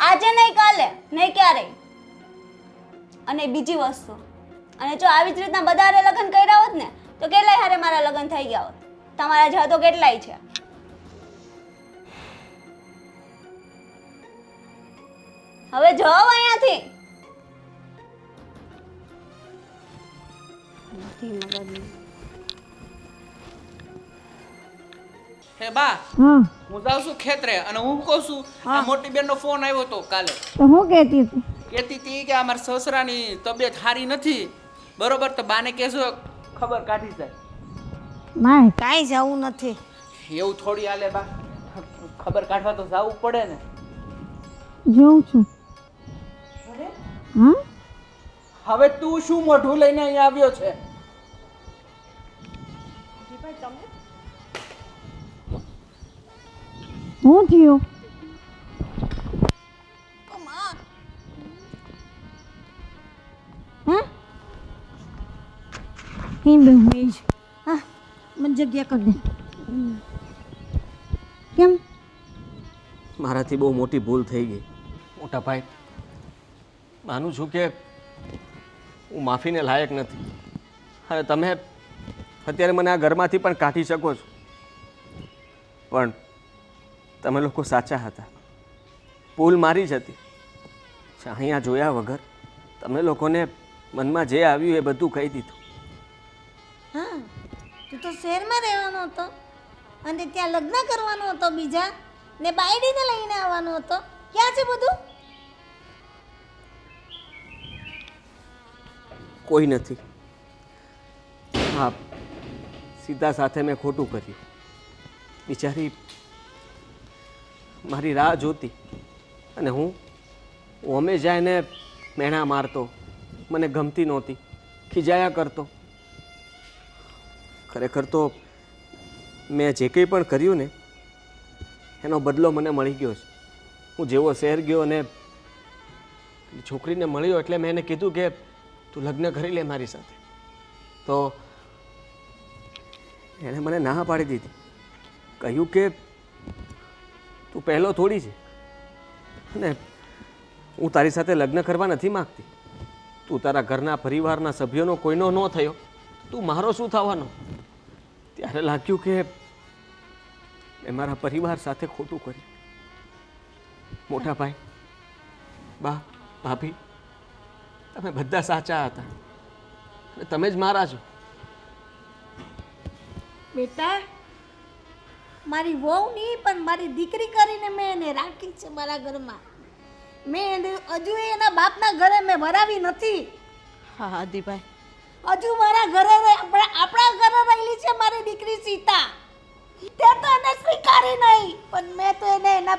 આજે નહીં, કાલે નહીં, ક્યારે. અને બીજી વસ્તુ, અને જો આવી જ રીતના બધારે લગ્ન કર્યા હોત ને તો કેટલાય હારે મારા લગ્ન થઈ ગયા હોત. તમારા જ તો કેટલાય છે. હવે જાઓ અહીંયાથી. હે બા, હું જાઉં છું ખેતરે અને હું કહું છું આ મોટી બેનનો ફોન આવ્યો હતો કાલે. તો હું કહેતી હતી? કહેતી હતી કે અમારા સસરાની તબિયત સારી નથી, બરોબર? તો બાને કહેજો ખબર કાઢી જાય. માય કાંઈ જવું નથી. એવું થોડી હાલે બા, ખબર કાઢવા તો જવું પડે ને. જોઉં છું. હા, હવે તું શું મોઢું લઈને અહીંયા આવ્યો છે? હું થયું? કેમ બે હું જ હા મને જગ્યા કરી દે. કેમ? મારાથી બહુ મોટી ભૂલ થઈ ગઈ મોટા ભાઈ. માનું છું કે હું માફીને લાયક નથી અને તમે અત્યારે મને આ ઘરમાંથી પણ કાઢી શકો છો, પણ તમે લોકો સાચા હતા. ભૂલ મારી જ હતી. અહીંયા જોયા વગર તમે લોકોને મનમાં જે આવ્યું એ બધું કહી દીધું. હા, તું તો શહેરમાં રહેવાનો હતો અને ત્યાં લગ્ન કરવાનો હતો બીજા, ને બાયડીને લઈને આવવાનો હતો. ક્યાં છે બધું? કોઈ નથી. હા, સીધા સાથે મેં ખોટું કર્યું. બિચારી મારી રાહ જોતી અને હું અમે જાય ને મેણા મારતો, મને ગમતી નહોતી, ખીજાયા કરતો. ખરેખર તો મેં જે કંઈ પણ કર્યું ને એનો બદલો મને મળી ગયો છે. હું જેવો શહેર ગયો અને છોકરીને મળ્યો એટલે મેં એને કીધું કે તું લગ્ન કરી લે મારી સાથે, તો એણે મને ના પાડી દીધી. કહ્યું કે તું પહેલો થોડી છે અને હું તારી સાથે લગ્ન કરવા નથી માગતી. તું તારા ઘરના પરિવારના સભ્યોનો કોઈનો ન થયો, તું મારો શું થવાનો? ત્યારે લાગ્યું કે મેં મારા પરિવાર સાથે ખોટું કર્યું. મોટા ભાઈ, બા, ભાભી, તમે બધા સાચા હતા. અને તમે જ મારા છો. બેટા મારી વહુ નહીં પણ મારી દીકરી કરીને મેં એને રાખી છે મારા ઘરમાં. મેં એને હજુ એના બાપના ઘરે મેં વરાવી નથી. હા આદિભાઈ, હજુ મારા ઘરે આપણા ઘરે રહેલી છે મારી દીકરી સીતા. તે તો એને સ્વીકારી નહીં, પણ મેં તો એને એના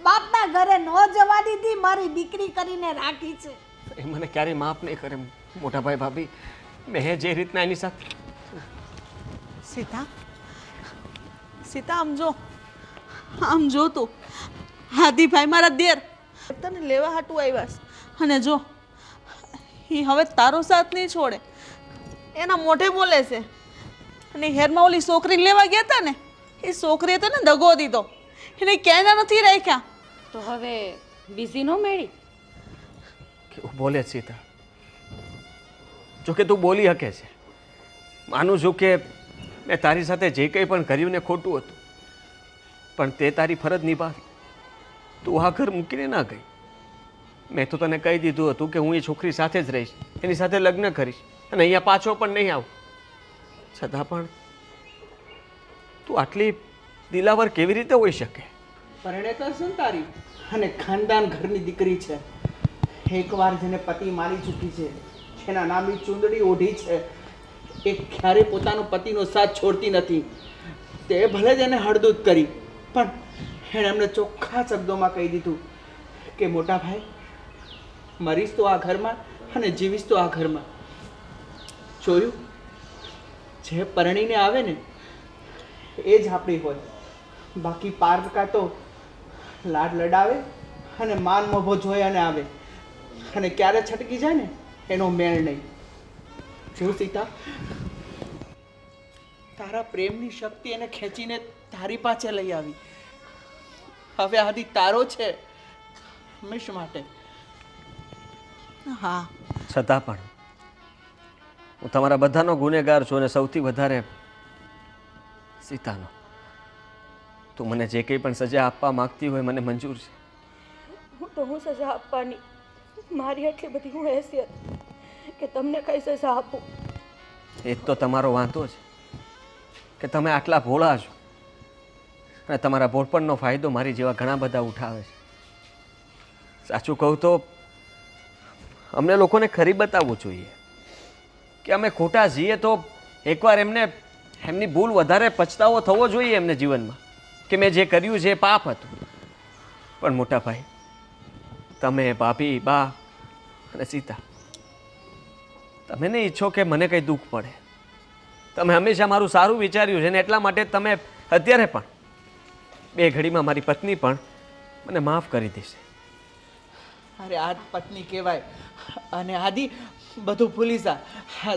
બાપના ઘરે ન જવા દીધી. મારી દીકરી કરીને રાખી છે. એ મને ક્યારેય માફ નહીં કરે મોટા ભાઈ ભાભી. મેં જે રીતના એની સાથે સીતા, સીતા આમ જો તું. આદિભાઈ મારા દેર તને લેવા હાટું આવ્યા છે. અને જો એ હવે તારો સાથ નહીં છોડે. એના મોઢે બોલે છે. અને હેરમાં ઓલી છોકરીને લેવા ગયા હતા ને, એ છોકરીએ તને દગો દીધો. એને ક્યાંય નથી રાખ્યા. તો હવે બીજી નો મેળી. કેવું બોલે છે સીતા. જો કે તું બોલી શકે છે, માનું છું કે મેં તારી સાથે જે કંઈ પણ કર્યું ને ખોટું હતું, પણ તે તારી ફરજ નિભાવી. તું આ ઘર મૂકીને ના ગઈ. મેં તો તને કહી દીધું હતું કે હું એ છોકરી સાથે જ રહીશ, એની સાથે લગ્ન કરીશ અને અહીંયા પાછો પણ નહીં આવું. છતાં પણ તું આટલી દિલાવર કેવી રીતે હોઈ શકે? પરણેતર છે ને તારી, અને ખાનદાન ઘરની દીકરી છે. એકવાર જેને પતિ મારી ચૂકી છે, જેના નામની ચૂંદડી ઓઢી છે, એ ક્યારેય પોતાનો પતિનો સાથ છોડતી નથી. તે ભલે જ એને હળદૂત કરી, પણ એણે એમને ચોખ્ખા શબ્દોમાં કહી દીધું કે મોટા ભાઈ, મરીશ તો આ ઘરમાં અને જીવીશ તો આ ઘરમાં. જોયું, જે પરણીને આવે ને એ જ આપણી હોય. બાકી પારકા તો લાડ લડાવે અને માન મોભો જોઈ અને આવે, અને ક્યારે છટકી જાય ને એનો મેળ નહીં. જો સીતા, તારા પ્રેમની શક્તિ એને ખેંચીને તારી પાસે લઈ આવી. હવે આદિ તારો છે હંમેશા માટે. હા, છતાં પણ હું તમારા બધાનો ગુનેગાર છું, અને સૌથી વધારે સીતાનો. તું મને જે કંઈ પણ સજા આપવા માંગતી હોય મને મંજૂર છે. હું સજા આપવાની, મારી આટલી બધી હું હેસિયત કે તમને કઈ સજા આપું? એ જ તો તમારો વાંધો છે કે તમે આટલા ભોળા છો, અને તમારા ભોળપણનો ફાયદો મારી જેવા ઘણા બધા ઉઠાવે છે. સાચું કહું તો અમને લોકોને ખરી બતાવવું જોઈએ કે અમે ખોટા છીએ, તો એકવાર એમની ભૂલ વધારે પછતાવો થવો જોઈએ એમને જીવનમાં, કે મેં જે કર્યું છે એ પાપ હતું. પણ મોટા ભાઈ, તમે, ભાભી, બા અને સીતા, તમે નહીં ઈચ્છો કે મને કંઈ દુઃખ પડે. તમે હંમેશા મારું સારું વિચાર્યું છે, ને એટલા માટે તમે અત્યારે પણ બે ઘડીમાં મારી પત્ની પણ મને માફ કરી દેશે. અરે આ પત્ની કહેવાય. અને આદિ, બધું ભૂલી જા.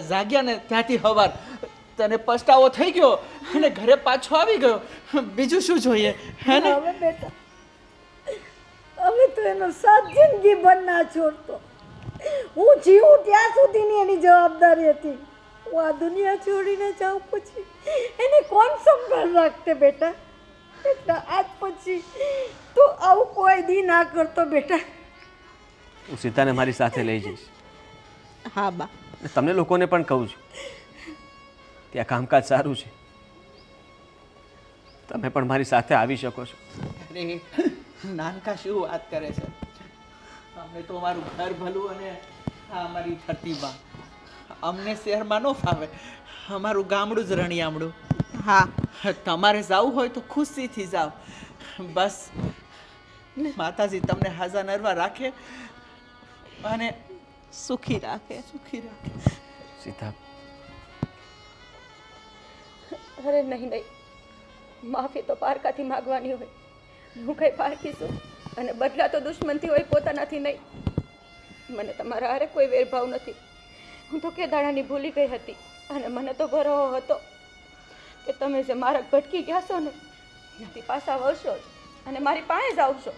જાગ્યા ને ત્યાંથી હવાર તને પસ્તાવો થઈ ગયો અને ઘરે પાછો આવી ગયો. બીજું શું જોઈએ? હે ને? હવે બેટા હવે તો એનો સાથ જિંદગી ભર ના છોડતો. હું જીવું ત્યાં સુધીની એની જવાબદારી હતી. હું આ દુનિયા છોડીને જાઉં પછી એને કોણ સંભાળ રાખતે બેટા? એટલે આજ પછી તું આવું કોઈ દી ના કરતો બેટા. હું સીતાને મારી સાથે લઈ જઈશ. હા બા. તમને લોકોને પણ કહું છું, ત્યાં કામકાજ સારું છે, તમે પણ મારી સાથે આવી શકો છો. અરે નાનકા શું વાત કરે છે? અમે તો અમારું ઘર ભલું અને આ અમારી ધરતીબા. અમને શહેરમાં ન ફાવે, અમારું ગામડું જ રણિયામડું. હા, તમારે જવું હોય તો ખુશીથી જાઓ. બસ માતાજી તમને હાજા નરવા રાખે અને સુખી રાખે. સુખી રાખે. સીતા, અરે નહીં, માફી તો પારકાથી માગવાની હોય. હું કઈ પારકી છું, અને બદલા તો દુશ્મનથી હોય, પોતાનાથી નહીં. મને તમારા હારે કોઈ વેરભાવ નથી. હું તો કેદાણાની ભૂલી ગઈ હતી, અને મને તો ભરોહો હતો કે તમે જે માર્ગ ભટકી ગયા છો ને ત્યાંથી પાછા વળશો જ અને મારી પાસે જ આવશો.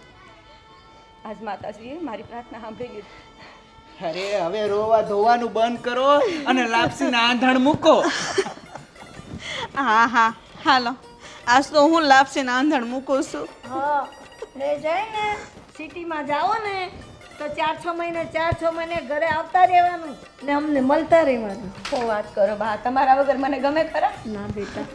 આજ માતાજીએ મારી પ્રાર્થના સાંભળી લીધી. અરે હવે રોવા ધોવાનું બંધ કરો અને લાપસીના આંધણ મૂકો. હા હા, હાલો. આજ તો હું લાપસીના આંધણ મૂકું છું. હા, ને જઈને સિટીમાં જાઓ ને તો 4-6 મહિને 4-6 મહિને ઘરે આવતા રહેવાનું ને અમને મળતા રહેવાનું. શું વાત કરો બા, તમારા વગર મને ગમે ખરા? ના બેટા.